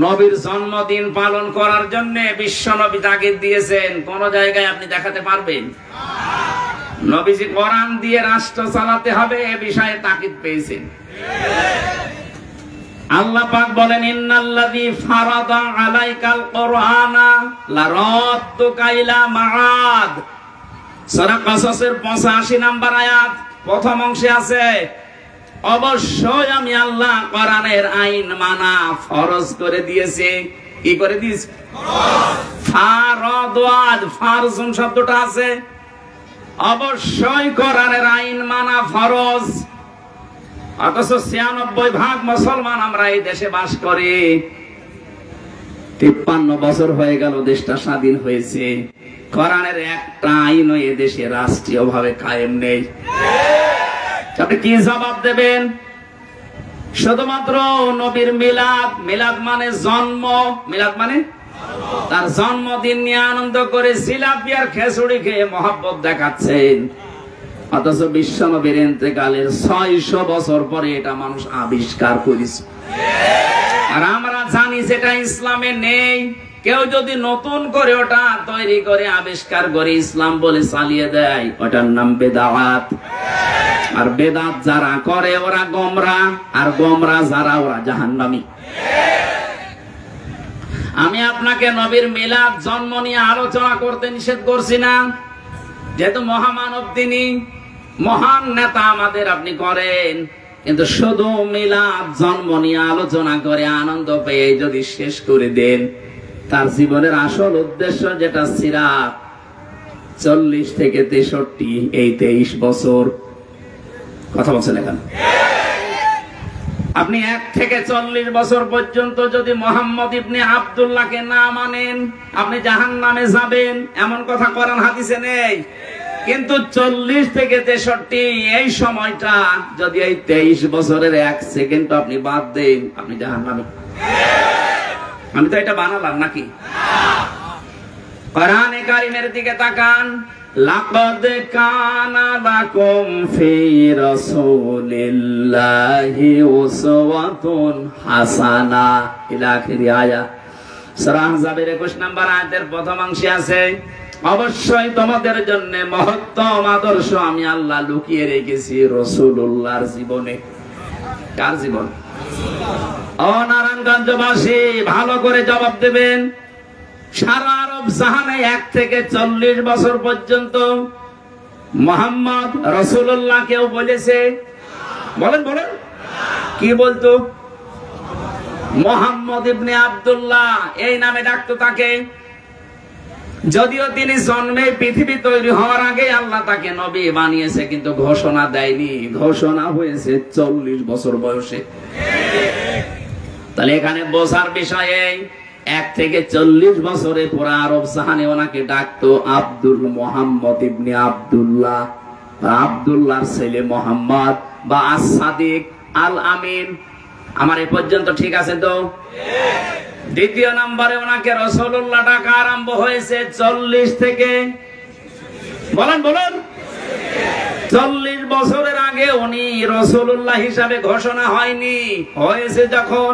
নবীর জন্মদিন পালন করার জন্য বিশ্ব নবী তাকিদ দিয়েছেন, কোন জায়গায় আপনি দেখাতে পারবেন? নবীজি কোরআন দিয়ে রাষ্ট্র চালাতে হবে এ বিষয়ে তাকিদ পেয়েছেন। আল্লাহ পাক বলেন, ইন্নাল্লাযী ফারাদা আলাইকাল কুরআনা লারাদ্দুকা ইলা মাআদ। সূরা কাসাসের 85 নম্বর আয়াত প্রথম অংশে আছে, অবশ্যই আমি আল্লাহ কোরআনের আইন মানা ফরজ করে দিয়েছি। কি করে দিয়েছি? ফারাদ, ফারজুন শব্দটা আছে। অবশ্যই কোরআনের আইন মানা ফরজ। অথচ 96% মুসলমান আমরা এই দেশে বাস করি। 53 বছর হয়ে গেল দেশটা স্বাধীন হয়েছে, কোরআনের একটা আইনও এ দেশে রাষ্ট্রীয় ভাবে কায়েম নেই। আপনি কি জবাব দেবেন? শুধুমাত্র নবীর মিলাদ, মিলাদ মানে জন্ম, মিলাদ মানে তার জন্মদিন নিয়ে আনন্দ করে জিলাপি আর খিচুড়ি খেয়ে মহব্বত দেখাচ্ছেন। অথচ বিশ্ব নবীর ইন্তেকালের 600 বছর পরে এটা মানুষ আবিষ্কার করেছে, আর আমরা জানি যেটা ইসলামে নেই। কেউ যদি নতুন করে ওটা তৈরি করে আবিষ্কার করে ইসলাম বলে চালিয়ে দেয়, ওটার নাম বেদাত। আর বেদাত যারা করে ওরা গোমরা, আর গোমরা যারা ওরা জাহান্নামী। আমি আপনাকে নবীর মিলাদ, জন্ম নিয়ে আলোচনা করতে নিষেধ করছি না, যেহেতু মহামানব তিনি, মহান নেতা আমাদের, আপনি করেন। কিন্তু শুধু মিলাদ, জন্ম নিয়ে আলোচনা করে আনন্দ পেয়ে যদি শেষ করে দেন, তার জীবনের আসল উদ্দেশ্য যেটা সিরাত 40 থেকে 63, এই 23 বছর কথা বলছেন এখানে। আপনি 1 থেকে 40 বছর পর্যন্ত যদি মোহাম্মদ ইবনে আব্দুল্লাহকে না মানেন, আপনি জাহান্নামে যাবেন, এমন কথা কোরআন হাদিসে নেই। কিন্তু 40 থেকে 63 এই সময়টা যদি এই 23 বছরের 1 সেকেন্ড আপনি বাদ দেন, আপনি জাহান্নামে। আমি তো এটা বানালাম নাকি? কোরআনে কারীমের দিকে তাকান, লাকাদ কানা লাকুম ফি রাসূলিল্লাহি উসওয়াতুন হাসানা ইলা আখির আয়াত। সূরা আহজাবের 21 নম্বর আয়াতের প্রথম অংশে আছে, অবশ্যই তোমাদের জন্য মহত্তম আদর্শ আমি আল্লাহ লুকিয়ে রেখেছি রাসূলুল্লাহর জীবনে। কার জীবন? ও নারায়ণগঞ্জবাসী, ভালো করে জবাব দেবেন। সারা আরব জাহানে 1 থেকে 40 বছর পর্যন্ত মুহাম্মদ রাসূলুল্লাহ কেউ বলেছে? বলেন বলেন, কি বলতো? মুহাম্মদ ইবনে আব্দুল্লাহ এই নামে ডাকতো তাকে। যদিও তিনি জন্মে পৃথিবী তৈরি হওয়ার আগে আল্লাহ তাকে নবী বানিয়েছে, কিন্তু ঘোষণা দেয়নি, ঘোষণা হয়েছে 40 বছর বয়সে। তাহলে এখানে বোঝার বিষয়, 1 থেকে 40 বছরে পুরা আরব জাহানে ওনাকে ডাকতো আব্দুল মুহাম্মদ ইবনে আব্দুল্লাহ, আব্দুল্লাহর ছেলে মোহাম্মদ, বা আস-সাদিক, আল আমিন। আমার এ পর্যন্ত ঠিক আছে তো? দ্বিতীয় নম্বরে ওনাকে রাসূলুল্লাহ ডাকা আরম্ভ হয়েছে 40 থেকে, বলেন বলেন, 40 বছরের আগে উনি রাসূলুল্লাহ হিসাবে ঘোষণা হয়নি। হয়েছে যখন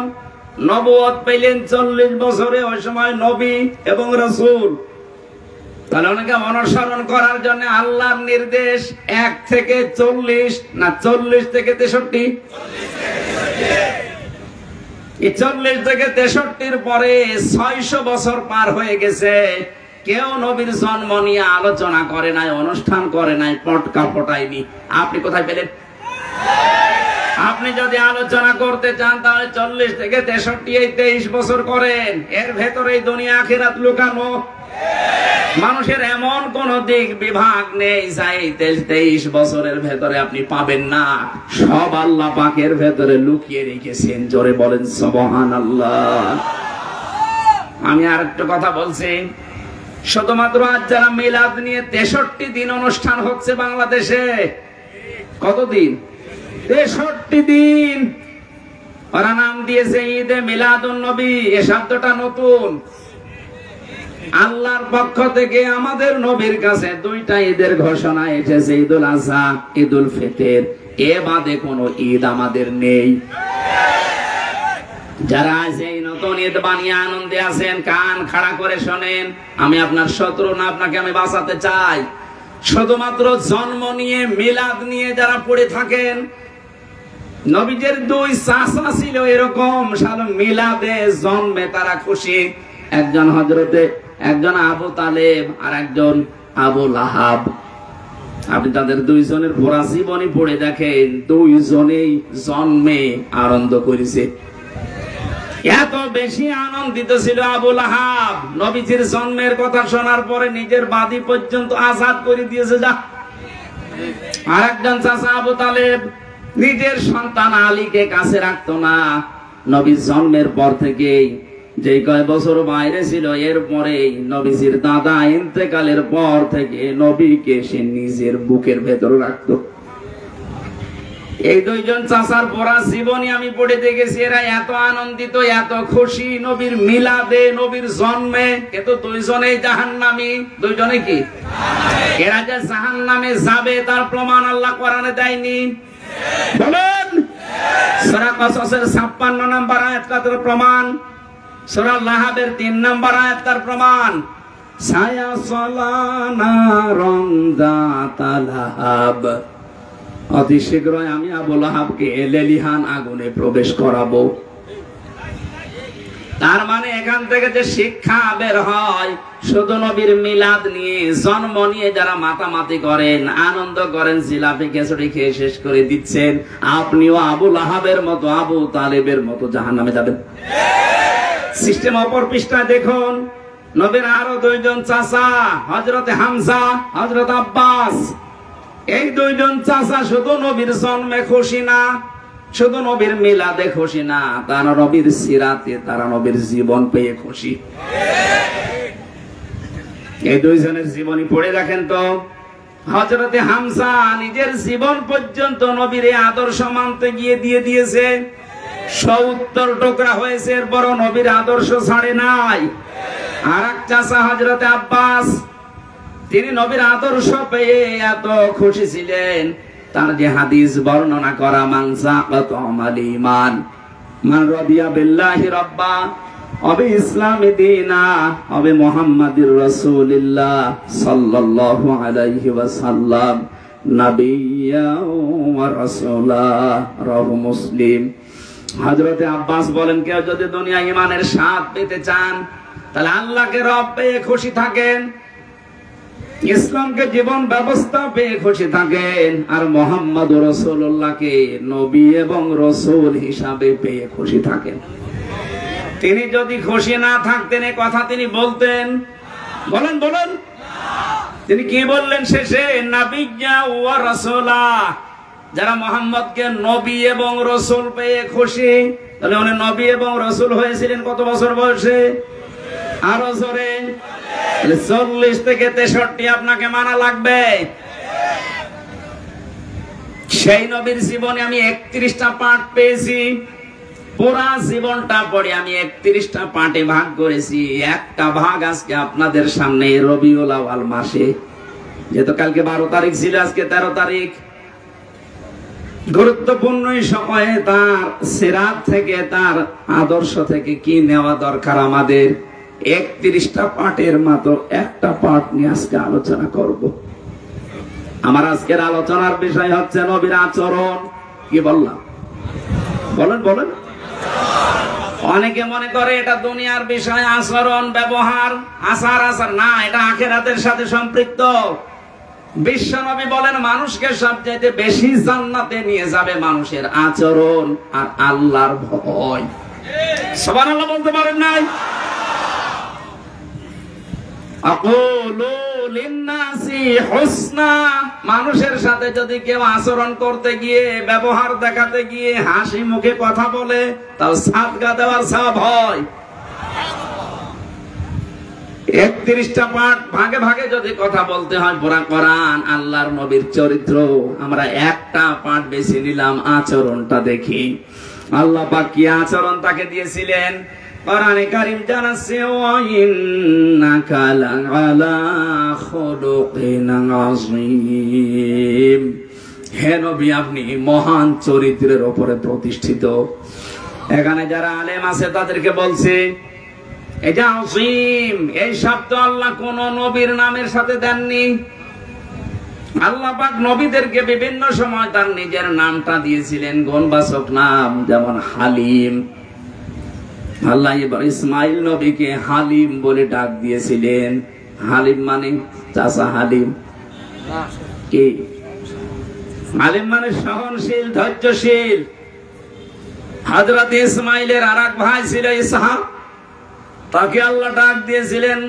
নবুয়ত পেলেন 40 বছরে, ওই সময় নবী এবং রাসূল। তাহলে ওনাকে অনুসরণ করার জন্য আল্লাহর নির্দেশ 1 থেকে 40 না 40 থেকে 63। এই 40 থেকে 63-র পরে 600 বছর পার হয়ে গেছে। কেউ নবীর জন্ম নিয়ে আলোচনা করে নাই, অনুষ্ঠান করে নাই, পটকা পটায়নি। আপনি কোথায় পেলেন? আপনি যদি আলোচনা করতে চান তাহলে 40 থেকে 63 এই 23 বছর করেন। এর ভেতরে দুনিয়া আখিরাত লুকানো। মানুষের এমন কোন দিক বিভাগ নেই যা এই 23 বছরের ভেতরে আপনি পাবেন না। সব আল্লাহ পাকের ভেতরে লুকিয়ে রেখেছেন। জোরে বলেন সুবহানাল্লাহ। আমি আর একটা কথা বলছি, শুধুমাত্র আজ যারা মিলাদ নিয়ে 63 দিন অনুষ্ঠান হচ্ছে বাংলাদেশে। কতদিন? 63 দিন। ওরা নাম দিয়েছে ঈদে মিলাদুন নবী। এ শব্দটা নতুন। আল্লাহর পক্ষ থেকে আমাদের নবীর কাছে 2টা ঈদের ঘোষণা এসেছে, ঈদুল আযহা, ঈদুল ফিতর। এ বাদে কোনো ঈদ আমাদের নেই। যারা এই নতুন ঈদ বানিয়ে আনন্দে আছেন, কান খাড়া করে শোনেন। আমি আপনার শত্রু না, আপনাকে আমি বাঁচাতে চাই। শুধুমাত্র জন্ম নিয়ে, মিলাদ নিয়ে যারা পড়ে থাকেন, নবীজের 2 চাচা ছিল এরকম, সাল মিলাদে জন্মে তারা খুশি। একজন আবু তালেব আর একজন আবু লাহাব। আপনি তাদের 2 জনের পুরা জীবনী পড়ে দেখেন, 2 জনেই জন্মে আনন্দ করেছে। এত বেশি আনন্দিত ছিল আবু লাহাব, নবীজির জন্মের কথা শোনার পরে নিজের বাদী পর্যন্ত আজাদ করে দিয়েছে। যা আর একজন চাচা আবু তালেব নিজের সন্তান আলীকে কাছে রাখতো না। নবীর জন্মের পর থেকেই যে কয় বছর বাইরে ছিল, এরপরেই নবীজির দাদা ইন্তেকালের পর থেকে নবীকে সে নিজের বুকের ভেতর রাখতো। এই 2 জন চাচার পড়া জীবনী আমি পড়ে দেখেছি। এরা এত আনন্দিত, এত খুশি নবীর মিলাদে, নবীর জন্মে। কিন্তু 2 জনেই জাহান্নামী। 2 জনে কি? এরা যে জাহান্নামে যাবে তার প্রমাণ আল্লাহ কোরআনে দেয়নি? বলেন। সূরা কসসের 56 নম্বর আয়াত তার প্রমাণ, সূরা লাহাবের 3 নম্বর আয়াত তার প্রমাণ। সায়াসলানা রমদাতাল লাহাব, অতি শীঘ্রই আমি আবু লাহাবকে লেলিহান আগুনে প্রবেশ করাবো। তার মানে এখান থেকে যে শিক্ষা বের হয়, শুধু নবীর মিলাদ নিয়ে, জন্ম নিয়ে যারা মাতামাতি করেন, আনন্দ করেন, জিলাপি খিচুড়ি খেয়ে শেষ করে দিচ্ছেন, আপনিও আবু লাহাবের মতো, আবু তালেবের মতো জাহান্নামে যাবেন। সিস্টেম অপর পৃষ্ঠায় দেখুন, নবীর আরো 2 জন চাচা, হযরত হামজা, হযরত আব্বাস। এই 2 জন চাচা শুধু নবীর জন্মে খুশি না, শুধু নবীর মিলাদে খুশি না, তারা নবীর সিরাতে, তারা নবীর জীবন পেয়ে খুশি। এই 2 জনের জীবনী পড়ে দেখেন তো। হযরতে হামজা নিজের জীবন পর্যন্ত নবীর আদর্শ মানতে গিয়ে দিয়ে দিয়েছে। 70 টুকরা হয়েছে, এরপর নবীর আদর্শ ছাড়ে নাই। আর এক চাচা হযরতে আব্বাস, তিনি নবীর আদর্শ পেয়ে এত খুশি ছিলেন, তার যে হাদিস বর্ণনা করা, মান সাকাতুল ঈমান মান রাদিয়া বিল্লাহি রাব্বা ওয়া ইসলামি দীনা ওয়া মুহাম্মাদির রাসূলিল্লাহ সাল্লাল্লাহু আলাইহি ওয়াসাল্লাম নাবিয়্যা ওয়া রাসূলা, রাহু মুসলিম। হযরতে আব্বাস বলেন, কেউ যদি দুনিয়া ঈমানের স্বাদ পেতে চান, তাহলে আল্লাহকে রব পেয়ে খুশি থাকেন, ইসলামকে জীবন ব্যবস্থা পেয়ে খুশি থাকেন, আর মুহাম্মদ রাসূলুল্লাহকে নবী এবং রাসূল হিসাবে পেয়ে খুশি থাকেন। তিনি যদি খুশি না থাকতেন এ কথা তিনি বলতেন? বলেন বলেন। তিনি কি বললেন শেষে? নাবিয়্যা ওয়া রাসূলা। যারা মুহাম্মদকে নবী এবং রাসূল পেয়ে খুশি, তাহলে উনি নবী এবং রাসূল হয়েছিলেন কত বছর বয়সে? আরো জোরে। 40 থেকে 63 আপনাকে মানা লাগবে। সেই নবীর জীবনে আমি 31টা পাঠ পেয়েছি। পুরা জীবনটা পড়ে আমি 31টা পাঠে ভাগ করেছি। একটা ভাগ আজকে আপনাদের সামনে রবিউল আউয়াল মাসে, যেহেতু কালকে 12 তারিখ ছিল, আজকে 13 তারিখ, গুরুত্বপূর্ণ সময়ে তার সিরাত থেকে, তার আদর্শ থেকে কি নেওয়া দরকার আমাদের, 31টা পাঠের মাত্র একটা পাঠ নিয়ে আজকে আলোচনা করব। আমার আজকের আলোচনার বিষয় হচ্ছে নবীর আচরণ। কি বললাম? বলেন বলেন। অনেকে মনে করে এটা দুনিয়ার বিষয়, আচরণ, ব্যবহার, আচার আচার না, এটা আখিরাতের সাথে সম্পৃক্ত। বিশ্বনবী বলেন, মানুষকে সবচেয়ে বেশি জান্নাতে নিয়ে যাবে মানুষের আচরণ আর আল্লাহর ভয়। সুবহানাল্লাহ বলতে পারেন নাই? আকুলু লিন্নাসি হুসনা। মানুষের সাথে যদি কেউ আচরণ করতে গিয়ে, ব্যবহার দেখাতে গিয়ে হাসি মুখে কথা বলে, তাও সাদকা দেওয়ার সওয়াব হয়। 31টা পাঠ ভাগে ভাগে যদি কথা বলতে হয় পুরা কোরআন আল্লাহর নবীর চরিত্র, আমরা একটা পাঠ বেছে নিলাম, আচরণটা দেখি। আল্লাহ পাক কি আচরণ তাকে দিয়েছিলেন? কোরআনে কারীম জানাচ্ছে ওয়া ইন্নাকা লাআলা খুলুকিন আযীম। হে নবী, আপনি মহান চরিত্রের উপরে প্রতিষ্ঠিত। এখানে যারা আলেম আছে তাদেরকে বলছে এটা আযীম, এই শব্দ আল্লাহ কোন নবীর নামের সাথে দেননি। আল্লাহ পাক নবীদেরকে বিভিন্ন সময় তার নিজের নামটা দিয়েছিলেন, গুণবাচক নাম, যেমন হালিম। আল্লাহ ইসমাইল নবীকে হালিম বলে ডাক দিয়েছিলেন। হালিম মানে চাচা হালিম, কি হালিম মানে সহনশীল, ধৈর্যশীল। হযরত ইসমাইলের আরেক ভাই ছিল ইসহাক, তাকে আল্লাহ ডাক দিয়েছিলেন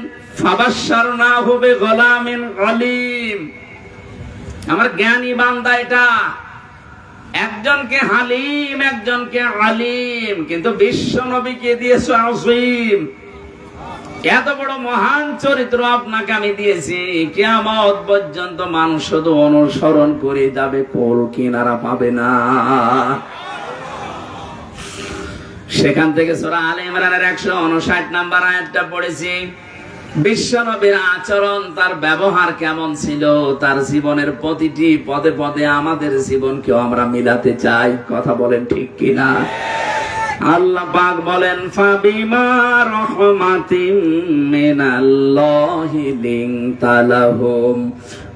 ফাবাশশারনাহু বিগুলামিন আলীম। আমার জ্ঞানী বান্দা এটা, একজনকে হালিম একজনকে আলিম, কিন্তু বিশ্ব নবীকে দিয়েছে আযীম। এত বড় মহান চরিত্র আপনাকে আমি দিয়েছি, কিয়ামত পর্যন্ত মানুষ শুধু অনুসরণ করে যাবে, কোল কিনারা পাবে না। সেখান থেকে সূরা আলে ইমরানের 159 নম্বর আয়াতটা পড়েছি। বিশ্ব নবীর আচরণ, তার ব্যবহার কেমন ছিল, তার জীবনের প্রতিটি পদে পদে আমাদের জীবনকেও আমরা মিলাতে চাই। কথা বলেন ঠিক কিনা? আল্লাহ পাক বলেন ফাবিমা রাহমাতিম মিনাল্লাহি লিনতা লাহুম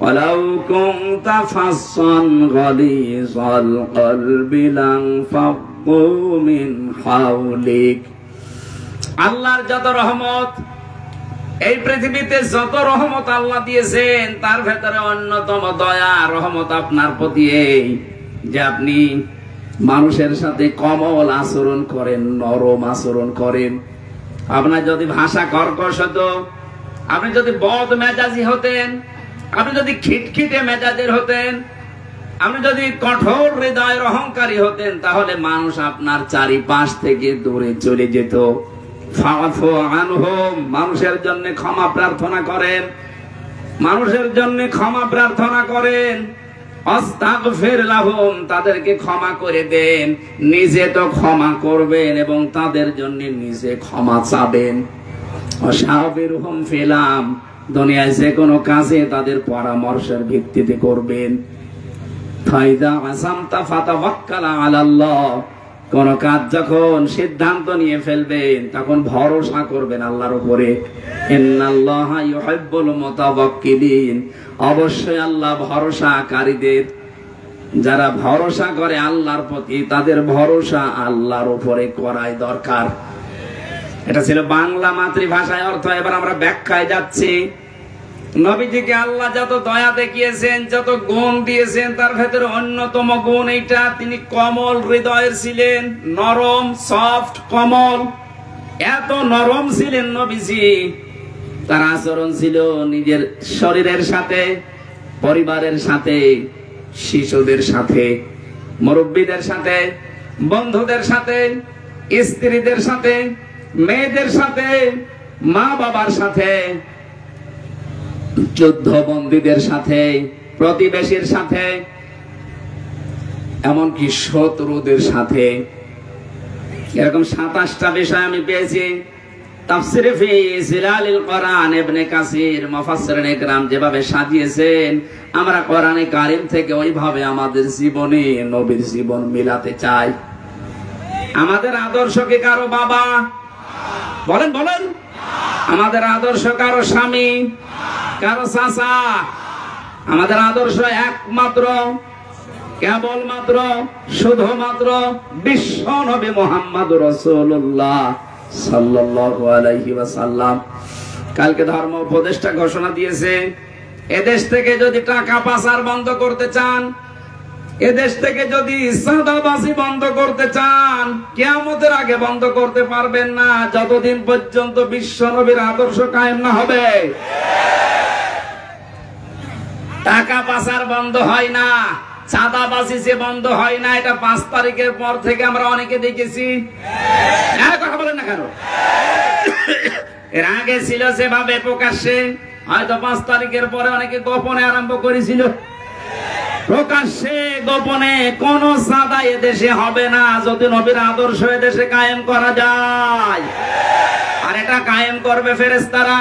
ওয়ালাউ কুনতা ফাসসান গালিযাল কলবি লানফাদ্দু মিন হাওলিক। আল্লাহর যত রহমত, এই পৃথিবীতে যত রহমত আল্লাহ দিয়েছেন তার ভেতরে অন্যতম দয়া রহমত আপনার প্রতি এই যে আপনি মানুষের সাথে কোমল আচরণ করেন, নরম আচরণ করেন। আপনার যদি ভাষা কর্কশ হতো, আপনি যদি বদ মেজাজি হতেন, আপনি যদি খিটখিটে মেজাজের হতেন, আপনি যদি কঠোর হৃদয়ের অহংকারী হতেন, তাহলে মানুষ আপনার চারিপাশ থেকে দূরে চলে যেত। ফাফু আনহুম, মানুষের জন্য ক্ষমা প্রার্থনা করেন, মানুষের জন্য ক্ষমা প্রার্থনা করেন। আস্তাগফির লাহুম, তাদেরকে ক্ষমা করে দেন, নিজে তো ক্ষমা করবেন এবং তাদের জন্য নিজে ক্ষমা চাবেন। ওয়াশাবিরহুম ফিল আমর, দুনিয়ায় যে কোনো কাজে তাদের পরামর্শের ভিত্তিতে করবেন। ফাইদা আযামতা ফাতাওয়াক্কাল আলাল্লাহ, কোন কাজ যখন সিদ্ধান্ত নিয়ে ফেলবেন তখন ভরসা করবেন আল্লাহর উপরে। ইন্নাল্লাহা ইউহিব্বুল মুতাওয়াক্কিলিন, অবশ্যই আল্লাহ ভরসাকারীদের, যারা ভরসা করে আল্লাহর প্রতি, তাদের ভরসা আল্লাহর উপরে করাই দরকার। এটা ছিল বাংলা মাতৃভাষায় অর্থ। এবার আমরা ব্যাখ্যায় যাচ্ছি। নবীজিকে আল্লাহ যত দয়া দেখিয়েছেন, যত গুণ দিয়েছেন, তার ভেতরে অন্যতম গুণ এইটা, তিনি কোমল হৃদয়ের ছিলেন, নরম, সফট, কোমল। এত নরম ছিলেন নবীজি, তার আচরণ ছিল নিজের শরীরের সাথে, পরিবারের সাথে, শিশুদের সাথে, মুরব্বীদের সাথে, বন্ধুদের সাথে, স্ত্রীদের সাথে, মেয়েদের সাথে, মা বাবার সাথে, যুদ্ধবন্দীদের সাথে, প্রতিবেশীর সাথে, এমনকি শত্রুদের সাথে। এরকম 27টা বিষয় আমি পেয়েছি। তাফসীরে ফি জিলালিল কোরআন ইবনে কাসির, মুফাসসিরিন ইকরাম যেভাবে সাজিয়েছেন, আমরা কোরআনে কারীম থেকে ওইভাবে আমাদের জীবনে নবীর জীবন মিলাতে চাই। আমাদের আদর্শ কি কারো বাবা? বলেন বলেন। আমাদের আদর্শ কারো স্বামী, কারো চাচা? আমাদের আদর্শ একমাত্র, কেবলমাত্র, শুধুমাত্র বিশ্ব নবী মুহাম্মদুর রাসূলুল্লাহ সাল্লাল্লাহু আলাইহি ওয়াসাল্লাম। কালকে ধর্ম উপদেষ্টা ঘোষণা দিয়েছে, এদেশ থেকে যদি টাকা পাচার বন্ধ করতে চান, এদেশ থেকে যদি চাঁদাবাজি বন্ধ করতে চান, কিয়ামতের আগে বন্ধ করতে পারবেন না, যতদিন পর্যন্ত বিশ্ব নবীর আদর্শ কায়েম না হবে। টাকা পাচার বন্ধ হয় না, চাঁদাবাজি যে বন্ধ হয় না, এটা 5 তারিখের পর থেকে আমরা অনেকে দেখেছি। কথা বলেন না কেন? এর আগে ছিল যেভাবে প্রকাশ্যে, হয়তো 5 তারিখের পরে অনেকে গোপনে আরম্ভ করেছিল। প্রকাশ্যে গোপনে কোন সাদা এদেশে হবে না যদি নবীর আদর্শ এদেশে কায়েম করা যায়। আর এটা কায়েম করবে ফেরেশতারা।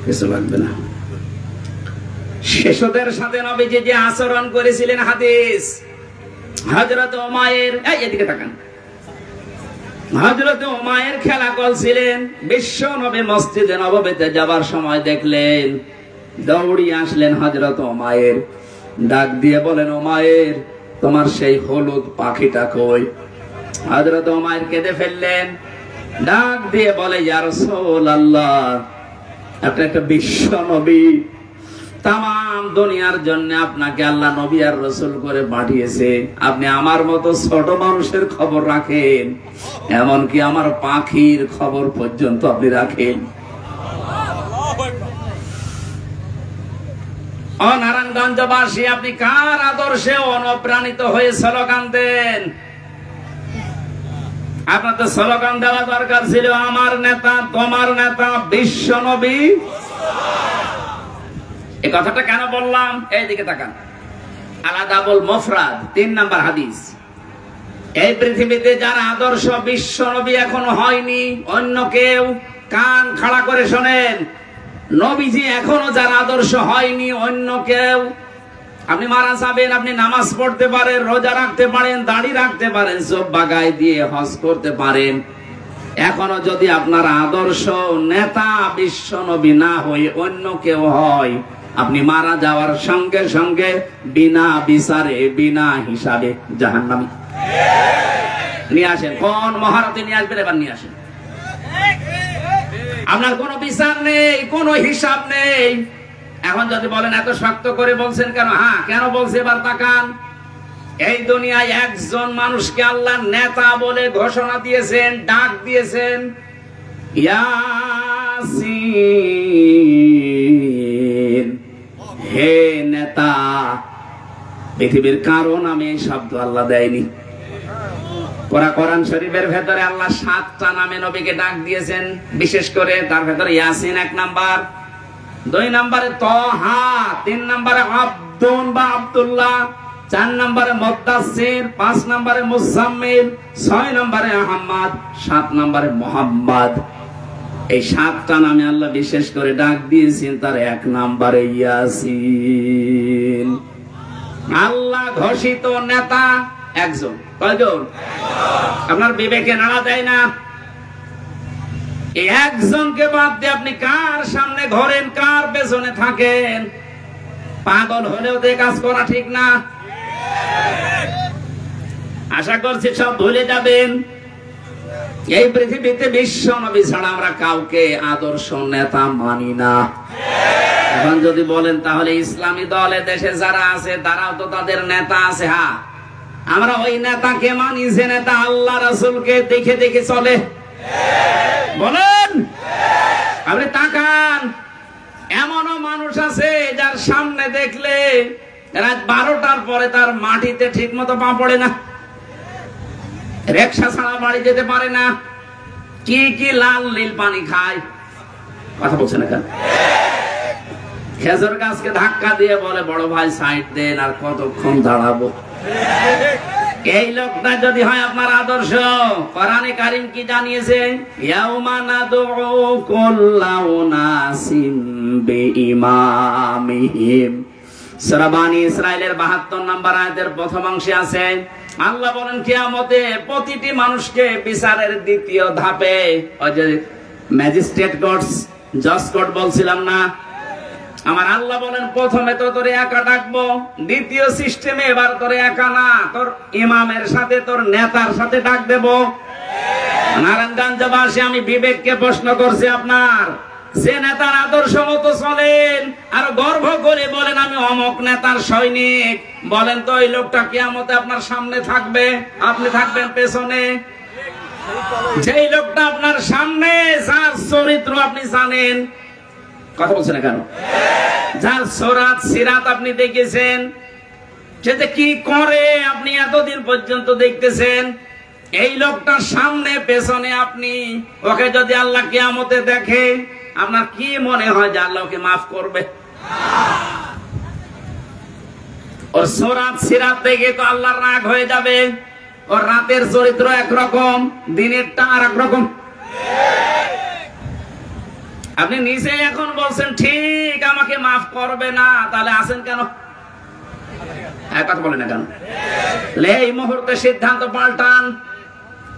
কিছু লাগবে না। শিশুদের সাথে নবীজি যে আচরণ করেছিলেন, হাদিস হযরত উমাইর, এদিকে তাকান, হযরত উমাইর খেলা করছিলেন। বিশ্ব নবী মসজিদে নববীতে যাবার সময় দেখলেন, দৌড়িয়ে আসলেন হযরত উমাইর, ডাক দিয়ে বলেন, উমাইর তোমার সেই হলুদ পাখিটা কই? হযরত উমাইর কেঁদে ফেললেন, ডাক দিয়ে বলে, ইয়া রাসূলুল্লাহ, আপনি একটা বিশ্ব নবী, তাম দুনিয়ার জন্য আপনাকে আল্লাহ নবী আর রাসূল করে পাঠিয়েছে, আপনি আমার মতো ছোট মানুষের খবর রাখেন, এমনকি আমার পাখির খবর পর্যন্ত আপনি রাখেন। ও নারায়ণগঞ্জবাসী, আপনি কার আদর্শে অনুপ্রাণিত হয়ে স্লোগান দেন? আপনার তো স্লোগান দেওয়া দরকার ছিল, আমার নেতা, তোমার নেতা, বিশ্ব নবী। এই কথাটা কেন বললাম? এইদিকে তাকান, আলাদাবুল মুফরাদ 3 নম্বর হাদিস। এই পৃথিবীতে যার আদর্শ বিশ্ব নবী এখনো হয়নি, অন্য কেউ, কান খাড়া করে শোনেন, নবীজি এখনো যার আদর্শ হয়নি, অন্য কেউ। আপনি মারা যাবেন, আপনি নামাজ পড়তে পারেন, রোজা রাখতে পারেন, দাড়ি রাখতে পারেন, সব বাগায় দিয়ে হজ করতে পারেন, এখনো যদি আপনার আদর্শ নেতা বিশ্ব নবী না হয়ে অন্য কেউ হয়, আপনি মারা যাওয়ার সঙ্গে সঙ্গে বিনা বিচারে, বিনা হিসাবে জাহান্নামী। নিয়ে আসেন, কোন মহারতে নিয়ে আসবেন, এবার নিয়ে আসেন। আপনার কোনো বিচার নেই, কোনো হিসাব নেই। এখন যদি বলেন এত শক্ত করে বলছেন কেন? হ্যাঁ, কেন বলছে এবার তাকান। এই দুনিয়ায় একজন মানুষকে আল্লাহ নেতা বলে ঘোষণা দিয়েছেন, ডাক দিয়েছেন, ইয়াসিন, হে নেতা। পৃথিবীর কারো নামে এই শব্দ আল্লাহ দেয়নি। কোরআন শরীফের ভেতরে আল্লাহ 7টা নামে নবীকে ডাক দিয়েছেন, বিশেষ করে তার ভেতরে ইয়াসিন 1 নাম্বার, 2 নম্বরে তহা, 3 নম্বরে আব্দুন বা আব্দুল্লাহ, 4 নম্বরে মুদ্দাসসির, 5 নম্বরে মুজাম্মিল, 6 নম্বরে আহমদ, 7 নম্বরে মুহাম্মদ। এই 7টা নামে আল্লাহ বিশেষ করে ডাক দিয়েছেন, তার 1 নম্বরে ইয়াসিন। আল্লাহ ঘোষিত নেতা একজন। কয়জন? আপনার বিবেকে নাড়া দেয় না? এই একজনকে বাদ দিয়ে আপনি কার সামনে ঘোরেন, কার পেছনে থাকেন? পাগল হলেও তো কাজ করা ঠিক না। আশা করছি সব ভুলে যাবেন। এই পৃথিবীতে বিশ্ব নবী ছাড়া আমরা কাউকে আদর্শ নেতা মানি না। এখন যদি বলেন তাহলে ইসলামী দলে দেশে যারা আছে তারাও তো তাদের নেতা আছে। হ্যাঁ, আমরা ওই নেতাকে মানি যে নেতা আল্লাহ রাসূলকে দেখে দেখে চলে। বলেন, আপনি তাকান, এমনও মানুষ আছে যার সামনে দেখলে রাত 12টার পরে তার মাটিতে ঠিক মতো পা পড়ে না, রিকশা ছাড়া বাড়ি যেতে পারে না, কি কি লাল নীল পানি খায়। কথা বলছেন না কেন? খেজুর গাছকে ধাক্কা দিয়ে বলে, বড় ভাই সাইড দেন, আর কতক্ষণ দাঁড়াবো। এই লোকটা যদি হয় আপনার আদর্শ, কোরআনে কারীম কি জানিয়েছে? ইয়াউমা নাদউ কুল্লা উনাসিম বিইমামিহিম। সূরা বানী ইসরাঈলের 72 নম্বর আয়াতের প্রথম অংশে আছে, আল্লাহ বলেন কিয়ামতে প্রতিটি মানুষকে বিচারের দ্বিতীয় ধাপে, ওই যে ম্যাজিস্ট্রেট কোর্টস, জজ কোর্ট বলছিলাম না, আমার আল্লাহ বলেন প্রথমে তো তোরে একা ডাকবো, দ্বিতীয় সিস্টেমে এবার তোরে একা না, তোর ইমামের সাথে, তোর নেতার সাথে ডাক দেব। নারায়ণগঞ্জবাসী, আমি বিবেককে প্রশ্ন করছি, আপনার যে নেতার আদর্শ মতো চলেন আর গর্ব করে বলেন আমি অমুক নেতার সৈনিক, বলেন তো ওই লোকটা কিয়ামতে আপনার সামনে থাকবে, আপনি থাকবেন পেছনে? যেই লোকটা আপনার সামনে, যার চরিত্র আপনি জানেন, কথা বলছেন না কেন? যার সূরাত সিরাত আপনি দেখেছেন, সে যে কি করে আপনি এতদিন পর্যন্ত দেখতেছেন, এই লোকটার সামনে পেছনে আপনি ওকে যদি আল্লাহ কিয়ামতে দেখে, আপনার কি মনে হয় যে আল্লাহ ওকে মাফ করবে? ওর সূরাত সিরাত দেখে তো আল্লাহর রাগ হয়ে যাবে। ওর রাতের চরিত্র একরকম, দিনেরটা আর একরকম। আপনি নিজে এখন বলছেন ঠিক আমাকে মাফ করবে না, তাহলে আছেন কেন? কথা বলেন না কেন? এই মুহূর্তে সিদ্ধান্ত পাল্টান।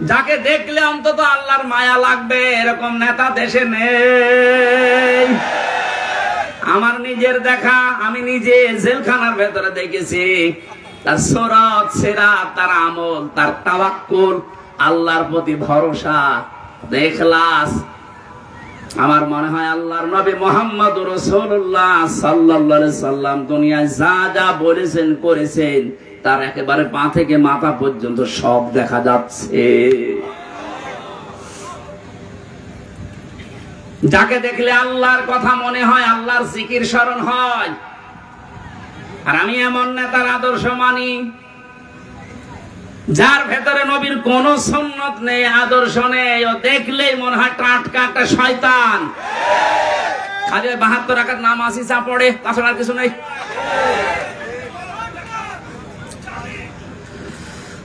যাকে দেখলে অন্তত আল্লাহর মায়া লাগবে এরকম নেতা দেশে নেই। আমার নিজের দেখা, আমি নিজে জেলখানার ভেতরে দেখেছি। তার সূরাত সিরাত, তার আমল, তার তাওয়াক্কুল, আল্লাহর প্রতি ভরসা, ইখলাস। আমার মনে হয় আল্লাহর নবী মুহাম্মদুর রাসূলুল্লাহ সাল্লাল্লাহু আলাইহি সাল্লাম দুনিয়ায় যা যা বলেছেন করেছেন, তার একেবারে পা থেকে মাথা পর্যন্ত সব দেখা যাচ্ছে। যাকে দেখলে আল্লাহর কথা মনে হয়, আল্লাহর জিকির স্মরণ হয়। আর আমি এমন নেতার আদর্শ মানি যার ভেতরে নবীর কোন সুন্নত নেই, আদর্শ নেই, ও দেখলেই মনে হয় টাটকা একটা শয়তান। খালি 72 রাকাত নামাজই যা পড়ে, তাছাড়া আর কিছু নেই।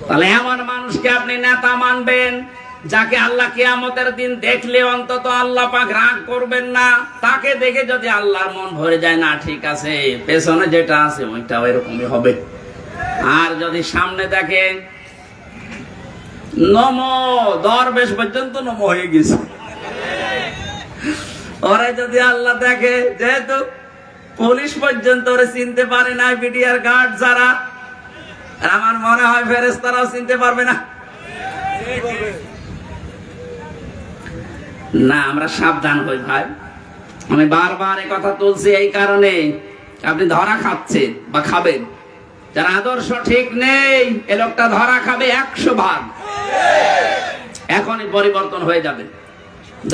তাহলে এমন মানুষকে আপনি নেতা মানবেন যাকে আল্লাহ কিয়ামতের দিন দেখলে অন্তত আল্লাহ পাক রাগ করবেন না। তাকে দেখে যদি আল্লাহর মন ভরে যায়, না ঠিক আছে, পেছনে যেটা আছে ওইটাও এরকমই হবে। আর যদি সামনে দেখেন নমো, দরবেশ পর্যন্ত নমো হয়ে গেছে, ওরা যদি আল্লাহ দেখে, যেহেতু পুলিশ পর্যন্ত ওরা চিনতে পারে না, বিডিআর গার্ড যারা, আমার মনে হয় ফেরেশতারাও চিনতে পারবে না। না, আমরা সাবধান হই ভাই। আমি বারবার এই কথা তুলছি এই কারণে, আপনি ধরা খাচ্ছেন বা খাবেন, যার আদর্শ ঠিক নেই, এ লোকটা ধরা খাবে 100 ভাগ। এখনই পরিবর্তন হয়ে যাবে।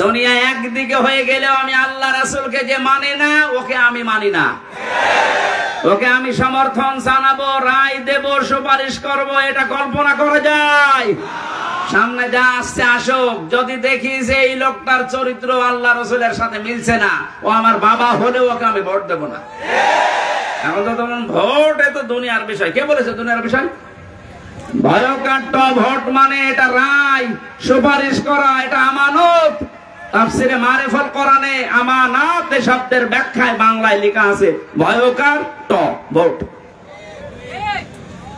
দুনিয়া একদিকে হয়ে গেলেও আমি আল্লাহ রাসূলকে যে মানে না, ওকে আমি মানি না। ওকে আমি সমর্থন জানাবো, রায় দেব, সুপারিশ করব, এটা কল্পনা করা যায়? সামনে যা আসছে আসুক, যদি দেখি যে এই লোকটার চরিত্র আল্লাহ রাসূলের সাথে মিলছে না, ও আমার বাবা হলেও ওকে আমি ভোট দেব না। এখন তো তখন ভোট, এ তো দুনিয়ার বিষয়। কে বলেছে দুনিয়ার বিষয়? ভয়কাট্য ভোট মানে এটা রায়, সুপারিশ করা, এটা আমানত। তাফসিরে মারিফাতুল কোরআনে আমানাত শব্দের ব্যাখ্যায় বাংলায় লেখা আছে ভয়কাট্য ভোট।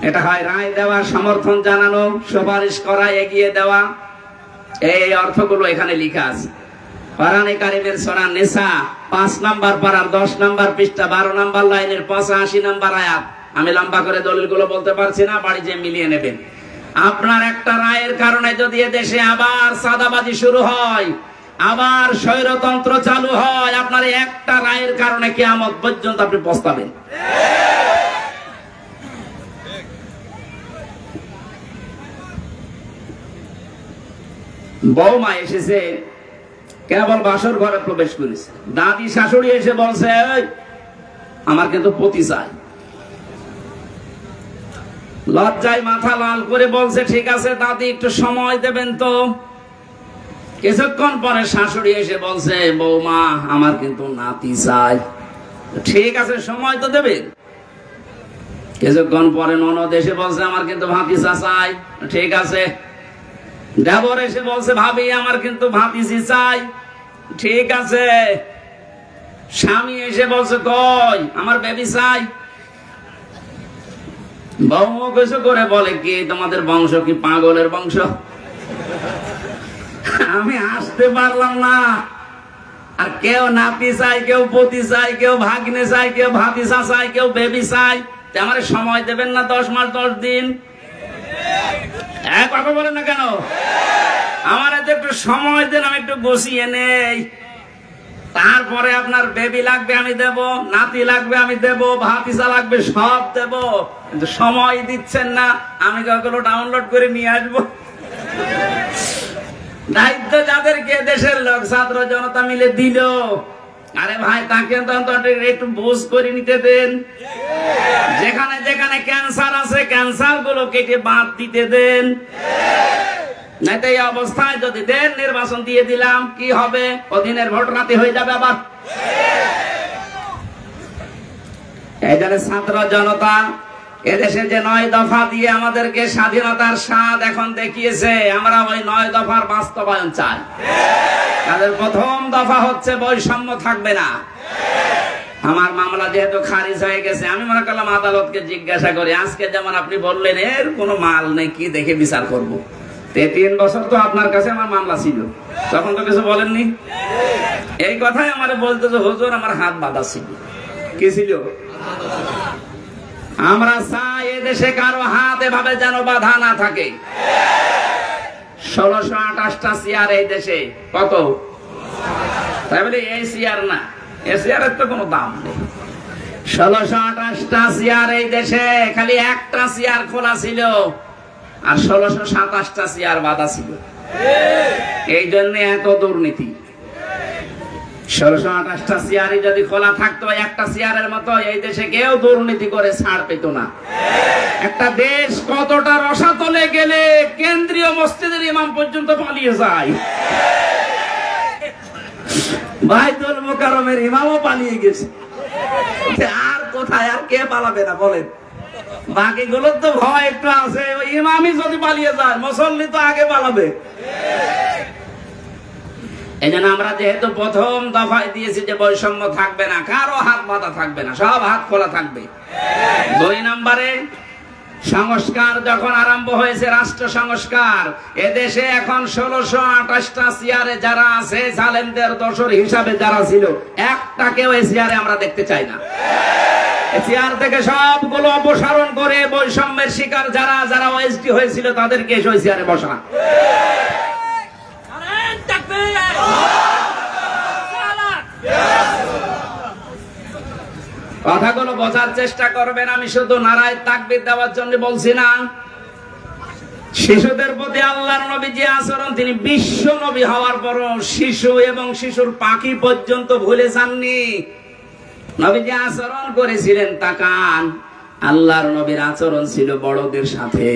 এটা হয় রায় দেওয়া, সমর্থন জানানো, সুপারিশ করা, এগিয়ে দেওয়া। এই অর্থগুলো এখানে লেখা আছে। কোরআনে কারীমের সূরা নিসা 5 নম্বর পারার 10 নম্বর পৃষ্ঠা 12 নম্বর লাইনের 85 নম্বর আয়াত। আমি লম্বা করে দলিলগুলো বলতে পারছি না, বাড়ি যেয়ে মিলিয়ে নেবেন। আপনার একটা রায়ের কারণে যদি দেশে আবার সাদাবাজি শুরু হয়, আবার স্বৈরতন্ত্র চালু হয়, আপনার একটা রায়ের কারণে কিয়ামত পর্যন্ত আপনি পস্তাবেন। বৌমা এসেছে, কেবল বাসর ঘরে প্রবেশ করেছে, দাদি শাশুড়ি এসে বলছে আমার কিন্তু পতি চাই। লজ্জায় মাথা লাল করে বলছে ঠিক আছে দাদি একটু সময় দেবেন তো। কিছুক্ষণ পরে শাশুড়ি এসে বলছে বৌমা আমার কিন্তু নাতি চাই। ঠিক আছে সময় তো দেবেন। কিছুক্ষণ পরে ননদ এসে বলছে আমার কিন্তু ভাতিজা চাই। ঠিক আছে। দেবর এসে বলছে ভাবি আমার কিন্তু ভাতিজি চাই। ঠিক আছে। স্বামী এসে বলছে কই আমার বেবি চাই। বউ কিছু করে বলে কি তোমাদের বংশ কি পাগলের বংশ? আমি আসতে পারলাম না। আর কেউ নাতি চাই, কেউ পতি চাই, কেউ ভাগ্নে চাই, কেউ ভাতিজা চাই, কেউ বেবি চাই। আমার সময় দেবেন না 10 মাস 10 দিন? কথা বলেন না কেন? আমার এতে একটু সময় দেন, আমি একটু বসিয়ে নেই। তারপরে আপনার বেবি লাগবে আমি দেব, নাতি লাগবে আমি দেব, ভাতিজা লাগবে সব দেব। কিন্তু সময় দিচ্ছেন না। আমি কখনো ডাউনলোড করে নিয়ে আসবো। দায়িত্ব যাদেরকে দেশের লোক ছাত্র জনতা মিলে দিল, আরে ভাই তাকে একটু বুঝ করে নিতে দেন। যেখানে যেখানে ক্যান্সার আছে ক্যান্সার গুলো কেটে বাদ দিতে দেন। নাই তো এই অবস্থায় যদি দেন নির্বাচন দিয়ে দিলাম কি হবে? অধীনের ভোট রাতে হয়ে যাবে আবার। এই জন্য ছাত্র জনতা এদেশে যে 9 দফা দিয়ে আমাদেরকে স্বাধীনতার স্বাদ এখন দেখিয়েছে, আমরা ওই 9 দফার বাস্তবায়ন চাই। তাদের প্রথম দফা হচ্ছে বৈষম্য থাকবে না। আমার মামলা যেহেতু খারিজ হয়ে গেছে, আমি মনে করলাম আদালতকে জিজ্ঞাসা করি, আজকে যেমন আপনি বললেন এর কোনো মাল নেই, কি দেখে বিচার করব? 3 বছর তো আপনার কাছে আমার মামলা ছিল, তখন তো কিছু বলেননি। এই কথাই আমার বলতে যে হুজুর আমার হাত বাঁধা ছিল। কি ছিল? আমরা চাই এদেশে কারো হাত এভাবে যেন বাধা না থাকে। 1628টা চেয়ার এই দেশে। কত? তাই বলে এই চেয়ার না, এই চেয়ারের তো কোনো দাম নেই। 1628টা চেয়ার এই দেশে, খালি একটা চেয়ার খোলা ছিল আর 1627টা চেয়ার বাঁধা ছিল। এই জন্য এত দুর্নীতি। 1628টা চেয়ারই যদি খোলা থাকতো একটা চেয়ারের মতো, এই দেশে কেউ দুর্নীতি করে ছাড় পেত না। একটা দেশ কতটা রসাতলে গেলে কেন্দ্রীয় মসজিদের ইমাম পর্যন্ত পালিয়ে যায়। বাইতুল মুকাররমের ইমামও পালিয়ে গেছে। আর কোথায়, আর কে পালাবে না বলেন? বাকিগুলোর তো ভয় একটু আছে, ওই ইমামই যদি পালিয়ে যায় মুসল্লি তো আগে পালাবে। এই জন্য আমরা যেহেতু প্রথম দফায় দিয়েছি যে বৈষম্য থাকবে না, কারো হাত বাঁধা থাকবে না, সব হাত খোলা থাকবে। 2 নম্বরে সংস্কার যখন আরম্ভ হয়েছে, রাষ্ট্র সংস্কার, এদেশে এখন 1628টা চেয়ারে যারা আছে জালেমদের দোসর হিসাবে যারা ছিল, একটাকেও এই চেয়ারে আমরা দেখতে চাই না। এই চেয়ার থেকে সবগুলো অপসারণ করে বৈষম্যের শিকার যারা যারা ওএসডি হয়েছিল তাদেরকে ওই চেয়ারে বসা। কথাগুলো বোঝার চেষ্টা করবেন। আমি শুধু নারায়ে তাকবীর দেওয়ার জন্য বলছি না। শিশুদের প্রতি আল্লাহর নবী যে আচরণ, তিনি বিশ্ব নবী হওয়ার পরও শিশু এবং শিশুর পাখি পর্যন্ত ভুলে যাননি। নবী যে আচরণ করেছিলেন তাকান, আল্লাহর নবীর আচরণ ছিল বড়দের সাথে।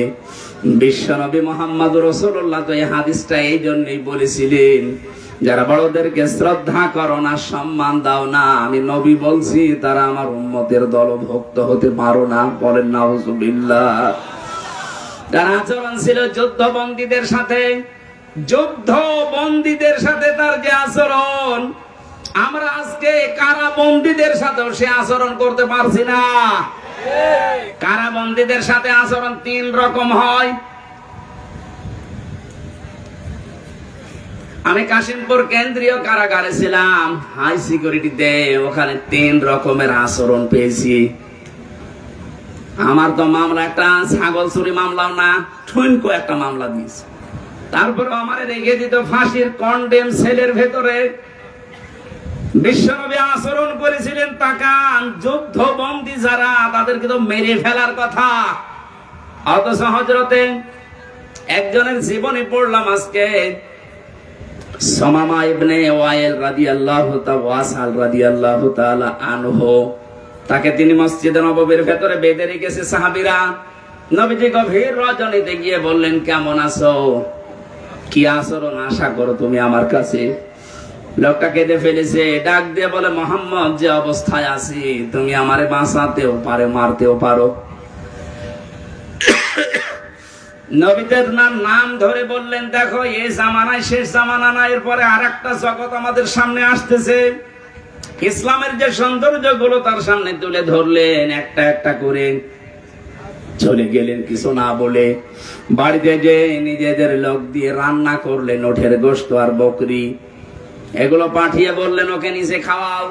বিশ্ব নবী মুহাম্মদুর রাসূলুল্লাহ তো এই হাদিসটা এই জন্যই বলেছিলেন, যারা বড়দেরকে শ্রদ্ধা করো না, সম্মান দাও না, আমি নবী বলছি তারা আমার উম্মতের দলভুক্ত হতে পারো না। বলেন নাউজুবিল্লাহ। তার আচরণ ছিল যুদ্ধবন্দীদের সাথে, যুদ্ধবন্দীদের সাথে তার যে আচরণ, আমরা আজকে কারাবন্দীদের সাথেও সে আচরণ করতে পারছি না। কারাবন্দীদের সাথে আচরণ 3 রকম হয়। আমি কাশিমপুর কেন্দ্রীয় কারাগারে ছিলাম, হাই সিকিউরিটিতে, ওখানে 3 রকমের আচরণ পেয়েছি। আমার তো মামলা একটা ছাগল চুরি মামলাও না, ঠুনকো একটা মামলা দিয়েছে। তারপর আমার রেখে দিত ফাঁসির কন্ডেম সেলের ভেতরে। বিশ্বনবী আচরণ করেছিলেন তাকান, যুদ্ধবন্দী যারা তাদেরকে তো মেরে ফেলার কথা, অথচ হযরতে একজনের জীবনী পড়লাম আজকে, সুমামা ইবনে ওয়াইল রাদিয়াল্লাহু তাআলা আনহু, তাকে তিনি মসজিদে নববীর ভেতরে বেঁধে রেখেছে সাহাবীরা। নবীজি গভীর রজনীতে গিয়ে বললেন, কেমন আছো, কি আচরণ আশা করো তুমি আমার কাছে? লোকটা কেঁদে ফেলেছে, ডাক দিয়ে বলে, মুহাম্মদ যে অবস্থায় আছি তুমি আমারে বাঁচাতেও পারো, মারতেও পারো। নবীদের নাম ধরে বললেন, দেখো এই জামানায় শেষ জামানা না, এরপরে আরেকটা জগৎ আমাদের সামনে আসতেছে। ইসলামের যে সৌন্দর্য গুলো তার সামনে তুলে ধরলেন, একটা একটা করে চলে গেলেন কিছু না বলে। বাড়িতে যে নিজেদের লোক দিয়ে রান্না করলেন ওঠের গোশত আর বকরি, এগুলো পাঠিয়ে বললেন ওকে নিজে খাওয়াও।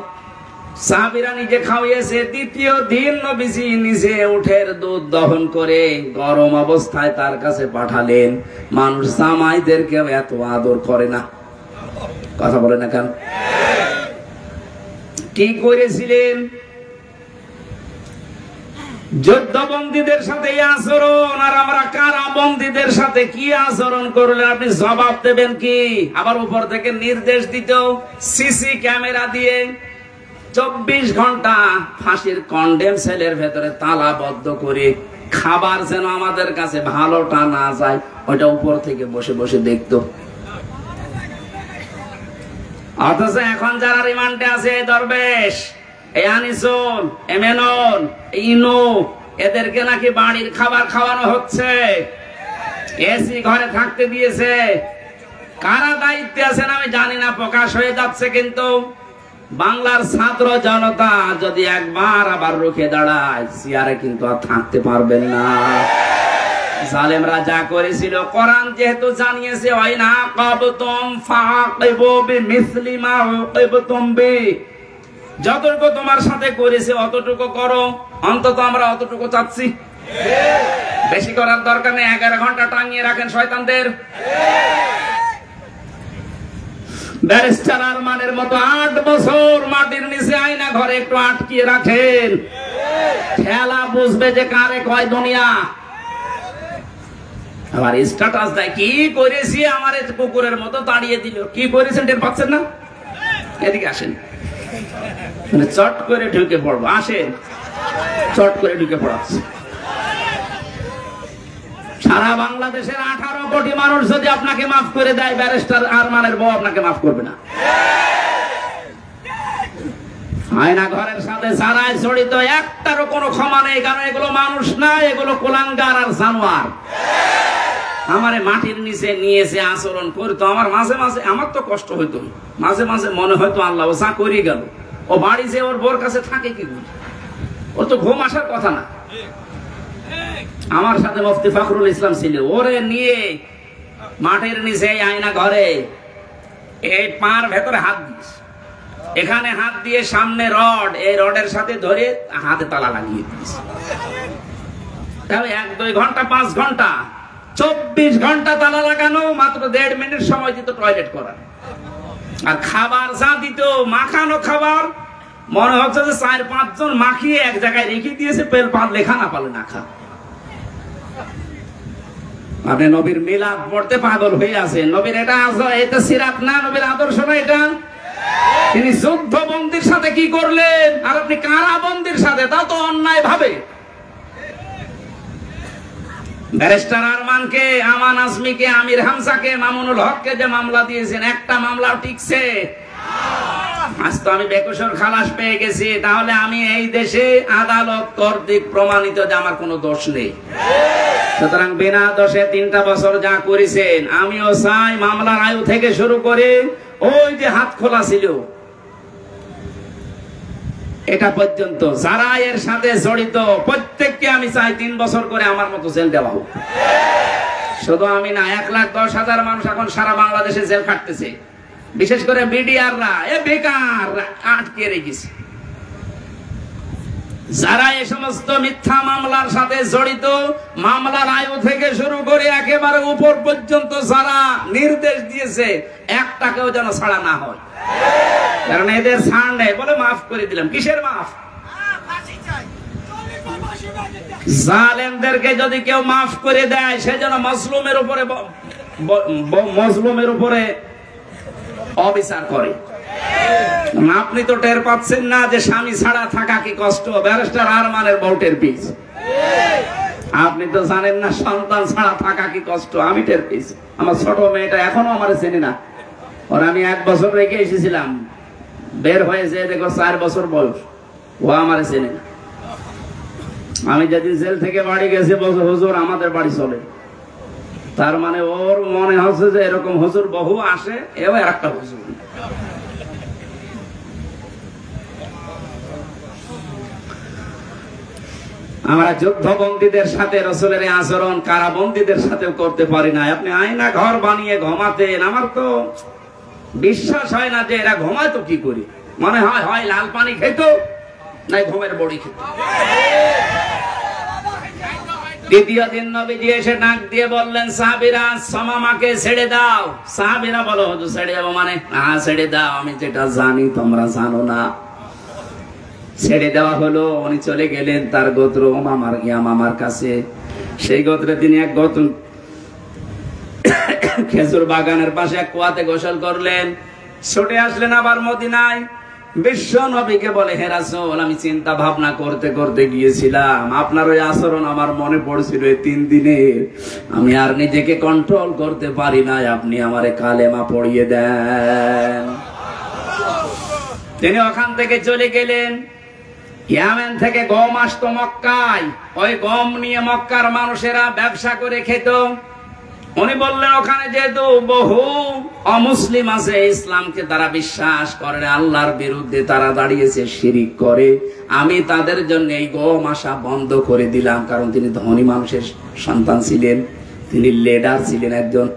সাহাবীরা নিজে খাওয়িয়েছে। দ্বিতীয় দিন নবীজি নিজে উঠের দুধ দহন করে গরম অবস্থায় তার কাছে পাঠালেন। মানুষ জামাইদেরকে এত আদর করে না, কথা বলে না কেন? কি করেছিলেন? যুদ্ধবন্দীদের সাথে আচরণ, আর আমরা কারাবন্দীদের সাথে কি আচরণ করলেন আপনি জবাব দেবেন কি? আবার উপর থেকে নির্দেশ দিত সিসি ক্যামেরা দিয়ে 24 ঘন্টা ফাঁসির কন্ডেম সেলের ভেতরে তালাবদ্ধ করে খাবার যেন আমাদের কাছে ভালোটা না যায় ওটা উপর থেকে বসে বসে দেখতো। অথচ এখন যারা রিমান্ডে আছে, দরবেশ, এই আনিসুল, এমেনুল, ইনু, এদেরকে নাকি বাড়ির খাবার খাওয়ানো হচ্ছে, এসি ঘরে থাকতে দিয়েছে। কারা দায়িত্বে আছেন আমি জানি না, প্রকাশ হয়ে যাচ্ছে। কিন্তু বাংলার ছাত্র জনতা যদি একবার আবার রুখে দাঁড়ায়, চেয়ারে কিন্তু আর থাকতে পারবেন না। জালেমরা যা করেছিল, কোরআন যেহেতু জানিয়েছে, ওয়াইনা কাবতুম ফাকিবু বিমিসলি মা উকিবতুম বি, যতটুকু তোমার সাথে করেছে অতটুকু করো। অন্তত আমরা অতটুকু চাচ্ছি, বেশি করার দরকার নেই। 11 ঘন্টা টাঙিয়ে রাখেন শয়তানদের। ব্যারিস্টার আরমানের মতো 8 বছর মাটির নিচে আয়না ঘরে একটু আটকিয়ে রাখেন, খেলা বুঝবে যে কারে কয় দুনিয়া। আবার স্ট্যাটাস দেয়, কি করেছি আমার কুকুরের মতো তাড়িয়ে দিল। কি করেছেন টের পাচ্ছেন না? এদিকে আসেন, চট করে ঢুকে পড়বো। আসেন, চট করে ঢুকে পড়াচ্ছে। সারা বাংলাদেশের 18 কোটি মানুষ যদি আপনাকে মাফ করে দেয়, ব্যারিস্টার আরমানের বউ আপনাকে মাফ করবে না। আয়না ঘরের সাথে যারা জড়িত একটারও কোনো ক্ষমা নেই, কারণ এগুলো মানুষ না, এগুলো কুলাঙ্গার আর জানোয়ার। আমারে মাটির নিচে নিয়েছে আচরণ করতো, আমার মাঝে মাঝে আমার তো কষ্ট হইতো, মাঝে মাঝে মনে হয়তো আল্লাহ ও যা করে গেল। ও বাড়ি যে ওর বোর কাছে থাকে কি করে? ওর তো ঘুম আসার কথা না। আমার সাথে মুফতি ফখরুল ইসলাম ছিল, ওরে নিয়ে মাটির নিচে আয়না ঘরে এই পার ভেতরে হাত দিয়েছে, এখানে হাত দিয়ে সামনে রড, এই রডের সাথে ধরে হাতে তালা লাগিয়ে দিয়েছে। তাহলে 1-2 ঘন্টা 5 ঘন্টা 24 ঘন্টা তালা লাগানো, মাত্র 1.5 মিনিট সময় দিত টয়লেট করার। আর খাবার যা দিত, মাখানো খাবার, মনে হচ্ছে যে 4-5 জন মাখিয়ে এক জায়গায় রেখে দিয়েছে, পেল পারলে খা না পারলে না খা। আপনি নবীর মিলাদ পড়তে পাগল হয়ে আছেন। নবীর এটা সিরাত না, নবীর আদর্শ না এটা। তিনি যুদ্ধ বন্দীর সাথে কি করলেন, আর আপনি কারাবন্দীর সাথে, তাও তো অন্যায় ভাবে। ব্যারিস্টার আরমানকে, আমান আজমিকে, আমির হামজাকে, মামুনুল হককে যে মামলা দিয়েছেন, একটা মামলাও টিকছে? আজ তো আমি বেকসুর খালাস পেয়ে গেছি। তাহলে আমি এই দেশে আদালত কর্তৃক প্রমাণিত যে আমার কোনো দোষ নেই। সুতরাং বিনা দোষে 3টা বছর যা করেছেন, আমিও চাই মামলার আয়ু থেকে শুরু করে ওই যে হাত খোলা ছিল এটা পর্যন্ত যারা এর সাথে জড়িত প্রত্যেককে আমি চাই 3 বছর করে আমার মতো জেল দেওয়া হোক। শুধু আমি না, 1,10,000 মানুষ এখন সারা বাংলাদেশে জেল খাটতেছে। বিশেষ করে মিডিয়াররা, বেকার আটকে রেখেছে। যারা এই সমস্ত মিথ্যা মামলার সাথে জড়িত, মামলার আয়ু থেকে শুরু করে একেবারে উপর পর্যন্ত যারা নির্দেশ দিয়েছে, একটাকেও যেন ছাড়া না হয়। কারণ এদের ছাড় নেই বলে মাফ করে দিলাম। কিসের মাফ? জালেমদেরকে যদি কেউ মাফ করে দেয়, সে যেন মজলুমের উপরে অবিচার করে। আপনি তো টের পাচ্ছেন না যে স্বামী ছাড়া থাকা কি কষ্ট? ব্যারিস্টার আরমানের বউটের পিস। আপনি তো জানেন না সন্তান ছাড়া থাকা কি কষ্ট। আমি টের পেয়েছি। আমার ছোট মেয়েটা এখনো আমার চেনে না। ওর আমি 1 বছর রেখে এসেছিলাম, বের হয়েছে দেখো 4 বছর বয়স, ও আমার চেনে না। আমি যেদিন জেল থেকে বাড়ি গেছি, বলছে হুজুর আমাদের বাড়ি চলে। তার মানে ওর মনে হচ্ছে যে এরকম হুজুর বহু আসে, এও একটা হুজুর। আমরা যুদ্ধবন্দীদের সাথে রাসূলের আচরণ কারাবন্দীদের সাথেও করতে পারি না। আপনি আয়না ঘর বানিয়ে ঘুমাতেন, আমার তো বিশ্বাস হয় না যে এরা ঘুমাতো কি করে। মনে হয় হয় লাল পানি খেত, নাই ঘুমের বড়ি খেত। দ্বিতীয় দিন নবীজি এসে ডাক দিয়ে বললেন, সাহাবীরা সামামাকে ছেড়ে দাও। সাহাবীরা বলো, হুজুর ছেড়ে যাবো মানে? হ্যাঁ ছেড়ে দাও, আমি যেটা জানি তোমরা জানো না। ছেড়ে দেওয়া হলো। উনি চলে গেলেন তার গোত্র মামার কাছে। সেই গোত্রে তিনি এক খেজুর বাগানের পাশে এক কুয়াতে গোসল করলেন। ছুটে আসলেন আবার মদিনায়। বিশ্ব নবীকে বলে, হে রাসূল, আমি চিন্তা ভাবনা করতে করতে গিয়েছিলাম, আপনার ওই আচরণ আমার মনে পড়ছিল এই 3 দিনে, আমি আর নিজেকে কন্ট্রোল করতে পারি না, আপনি আমারে কালেমা পড়িয়ে দেন। তিনি ওখান থেকে চলে গেলেন। ইয়ামেন থেকে গম আসতো মক্কায়, ওই গম নিয়ে মক্কার মানুষেরা ব্যবসা করে খেত। উনি বললেন, ওখানে যেহেতু বহু অমুসলিম আছে, ইসলামকে তারা বিশ্বাস করে না, আল্লাহর বিরুদ্ধে তারা দাঁড়িয়েছে, শিরিক করে, আমি তাদের জন্য এই গম আসা বন্ধ করে দিলাম। কারণ তিনি ধনী মানুষের সন্তান ছিলেন, তিনি লিডার ছিলেন একজন।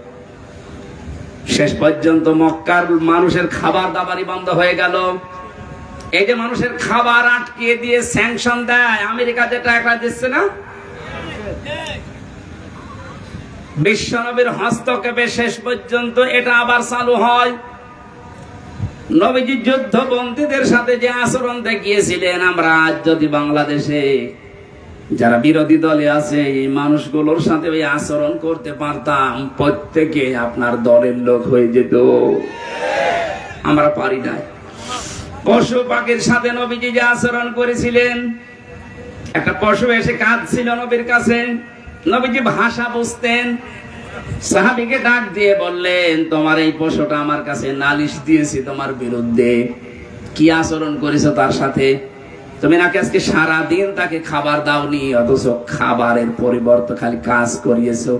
শেষ পর্যন্ত মক্কার মানুষের খাবার দাবারই বন্ধ হয়ে গেল। এই যে মানুষের খাবার আটকে দিয়ে স্যাংশন দেয়, আমেরিকা যে টাকা দিচ্ছে না, বিশ্বনবীর হস্তক্ষেপে শেষ পর্যন্ত এটা আবার চালু হয়। নবীজি যুদ্ধবন্দীদের সাথে যে আচরণ দেখিয়েছিলেন, আমরা আজ যদি বাংলাদেশে যারা বিরোধী দলে আছে এই মানুষগুলোর সাথে ওই আচরণ করতে পারতাম, প্রত্যেকে আপনার দলের লোক হয়ে যেত। আমরা পারি না। পশু পাখির সাথে নবীজি যে আচরণ করেছিলেন, একটা পশু এসে কাঁদছিল নবীর কাছে, নবীজি ভাষা বুঝতেন, সাহাবীকে ডাক দিয়ে বললেন, তোমার এই পশুটা আমার কাছে নালিশ দিয়েছি তোমার বিরুদ্ধে, কি আচরণ করেছো তার সাথে? তুমি নাকি আজকে সারাদিন তাকে খাবার দাওনি, অথচ খাবারের পরিবর্তে খালি কাজ করিয়েছো।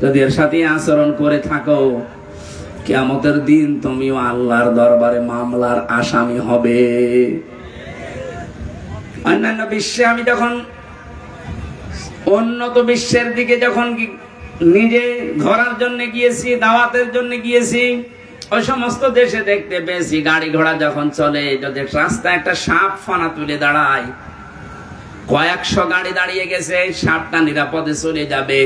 যদি এর সাথে আচরণ করে থাকো, কিয়ামতের দিন তুমিও আল্লাহর দরবারে মামলার আসামি হবে। অন্যান্য বিশ্বে আমি যখন উন্নত বিশ্বের দিকে যখন নিজে ঘোরার জন্য গিয়েছি, দাওয়াতের জন্য গিয়েছি, ওই সমস্ত দেশে দেখতে পেয়েছি গাড়ি ঘোড়া যখন চলে, যদি রাস্তায় একটা সাপ ফানা তুলে দাঁড়ায়, কয়েকশো গাড়ি দাঁড়িয়ে গেছে, সাপটা নিরাপদে চলে যাবে,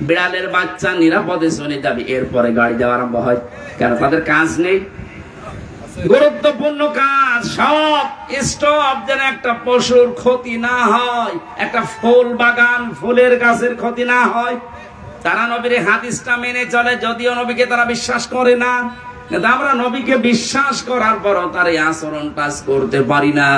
বিড়ালের বাচ্চা নিরাপদে চলে যাবে, এরপরে গাড়ি যাওয়া আরম্ভ হয়। কেন? তাদের কাজ নেই, গুরুত্বপূর্ণ কাজ সব স্টপ, যেন একটা পশুর ক্ষতি না হয়, একটা ফুল বাগান ফুলের গাছের ক্ষতি না হয়। তারা নবীর হাদিসটা মেনে চলে, যদিও নবীকে তারা বিশ্বাস করে না, কিন্তু আমরা নবীকে বিশ্বাস করার পরও তার এই আচরণ টাচ করতে পারি না।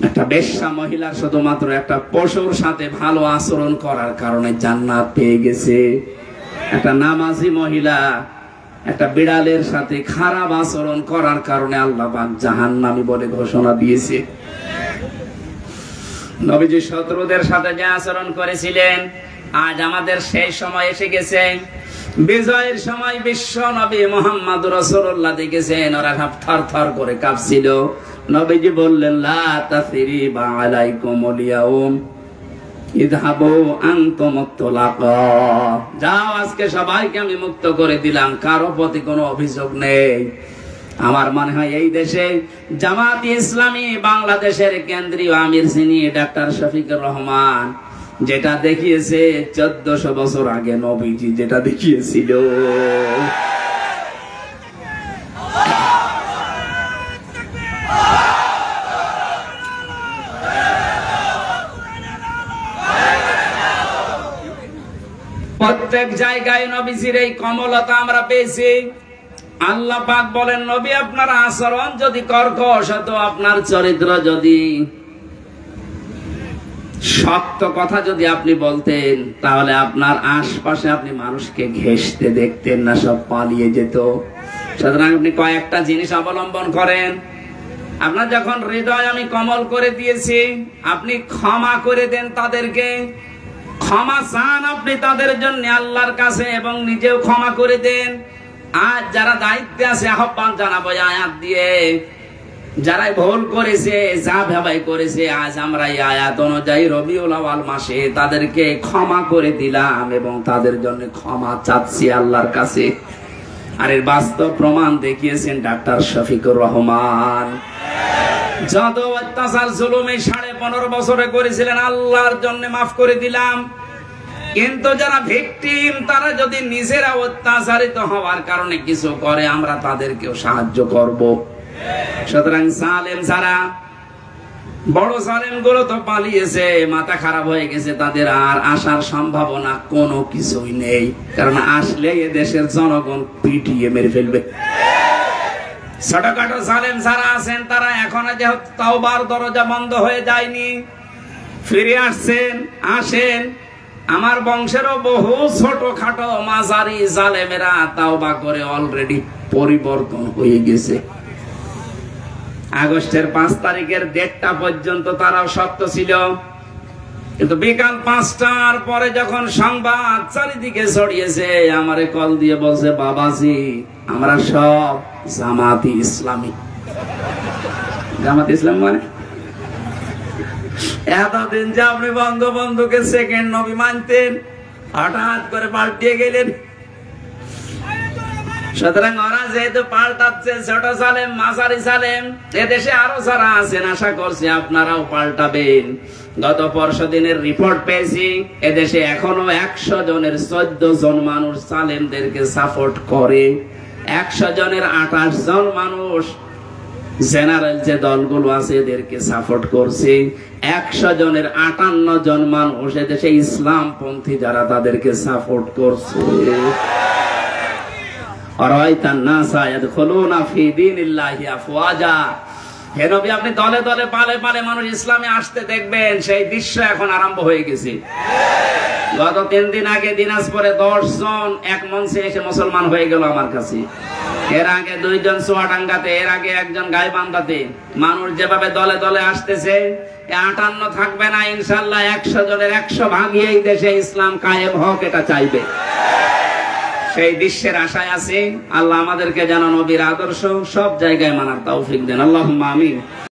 একটা বেশ্যা মহিলা শুধুমাত্র একটা পশুর সাথে ভালো আচরণ করার কারণে জান্নাত পেয়ে গেছে। একটা নামাজি মহিলা একটা বিড়ালের সাথে খারাপ আচরণ করার কারণে আল্লাহ পাক জাহান্নামী বলে ঘোষণা দিয়েছে। নবীজি শত্রুদের সাথে যে আচরণ করেছিলেন, আজ আমাদের সেই সময় এসে গেছে। বিজয়ের সময় বিশ্ব নবী মুহাম্মদুর রাসূলুল্লাহ দেখেছেন, ওরা সব থরথর করে কাঁপছিল। নবীজি বললেন, লা তাসরিবা আলাইকুমুল ইয়াউম ইযহাবু আনতুমুত তুলাকা, যাও, আজকে সবাইকে আমি মুক্ত করে দিলাম, কারো প্রতি কোনো অভিযোগ নেই। আমার মনে হয় এই দেশে জামাত ইসলামী বাংলাদেশের কেন্দ্রীয় আমির যিনি ডাক্তার শফিকুর রহমান, যেটা দেখিয়েছে 1400 বছর আগে নবীজি যেটা দেখিয়েছিল, প্রত্যেক জায়গায় নবীজির এই কমলতা আমরা পেয়েছি। আল্লাহ পাক বলেন, নবী আপনার আচরণ যদি কর্কশ হতো, আপনার চরিত্র যদি শক্ত কথা যদি আপনি বলতেন, তাহলে আপনার আশপাশে আপনি মানুষকে ঘেঁষতে দেখতেন না, সব পালিয়ে যেত। সুতরাং আপনি কয়েকটা জিনিস অবলম্বন করেন। আপনার যখন হৃদয় আমি কমল করে দিয়েছি, আপনি ক্ষমা করে দেন তাদেরকে, ক্ষমা চান আপনি তাদের জন্য আল্লাহর কাছে, এবং নিজেও ক্ষমা করে দেন। আজ যারা দায়িত্বে আছে আহ্বান জানাবো আয়াত দিয়ে, যারা ভুল করেছে, যা ভাবাই করেছে, আজ আমরা এই আয়াত অনুযায়ী রবিউল আউয়াল মাসে তাদেরকে ক্ষমা করে দিলাম এবং তাদের জন্য ক্ষমা চাচ্ছি আল্লাহর কাছে। আর এর বাস্তব প্রমাণ দেখিয়েছেন ডাক্তার শফিকুর রহমান। যত অত্যাচার জুলুম এই 15.5 বছরে করেছিলেন, আল্লাহর জন্য মাফ করে দিলাম। কিন্তু যারা ভিকটিম, তারা যদি নিজেরা অত্যাচারিত হওয়ার কারণে কিছু করে, আমরা তাদেরকেও সাহায্য করব। সুতরাং জালেম যারা, বড় জালেম গুলো তো পালিয়েছে, মাথা খারাপ হয়ে গেছে, তাদের আর আসার সম্ভাবনা কোনো কিছুই নেই। কারণ আসলে এ দেশের জনগণ পিটিয়ে মেরে ফেলবে। ছোটখাটো জালেম যারা আছেন তারা এখনো যেহেতু তাওবার দরজা বন্ধ হয়ে যায়নি, ফিরে আসছেন। আসেন, আমার বংশেরও বহু ছোটখাটো মাঝারি জালেমেরা তাওবা করে অলরেডি পরিবর্তন হয়ে গেছে। আগস্টের 5 তারিখের ডেটটা পর্যন্ত তারাও সত্য ছিল, কিন্তু বিকাল 5টার পরে যখন সংবাদ চারিদিকে ছড়িয়েছে, আমারে কল দিয়ে বলছে, বাবাজি আমরা সব জামাতি ইসলামী। জামাতি ইসলাম মানে এতদিন যে আপনি বঙ্গবন্ধুকে সেকেন্ড নবী মানতেন, হঠাৎ করে পাল্টিয়ে গেলেন। সুতরাং ওরা যেহেতু পাল্টাচ্ছে, ছোট সালেম মাঝারি সালেম, এদেশে আরো যারা আছেন আশা করছি আপনারাও পাল্টাবেন। গত পরশু দিনের রিপোর্ট পেয়েছি, এদেশে এখনো 100 জনের 14 জন মানুষ সালেমদেরকে সাপোর্ট করে। 100 জনের 28 জন মানুষ জেনারেল যে দলগুলো আছে এদেরকে সাপোর্ট করছে। 100 জনের 58 জন মানুষ এদেশে ইসলাম পন্থী যারা তাদেরকে সাপোর্ট করছে। আপনি দলে দলে পালে পালে মানুষ ইসলামে আসতে দেখবেন, সেই দৃশ্য এখন আরম্ভ হয়ে গেছে। গত 3 দিন আগে দিনাজপুরে 10 জন এক মঞ্চে এসে মুসলমান হয়ে গেল আমার কাছে। এর আগে 2 জন চুয়াডাঙ্গাতে, এর আগে 1 জন গাইবান্ধাতে। মানুষ যেভাবে দলে দলে আসতেছে, 58 থাকবে না ইনশাল্লাহ। 100 জনের 100 ভাগই এই দেশে ইসলাম কায়েম হোক, এটা চাইবে। সেই দৃশ্যের আশায় আছি। আল্লাহ আমাদেরকে যেন নবীর আদর্শ সব জায়গায় মানার তৌফিক দেন। আল্লাহুম্মা আমিন।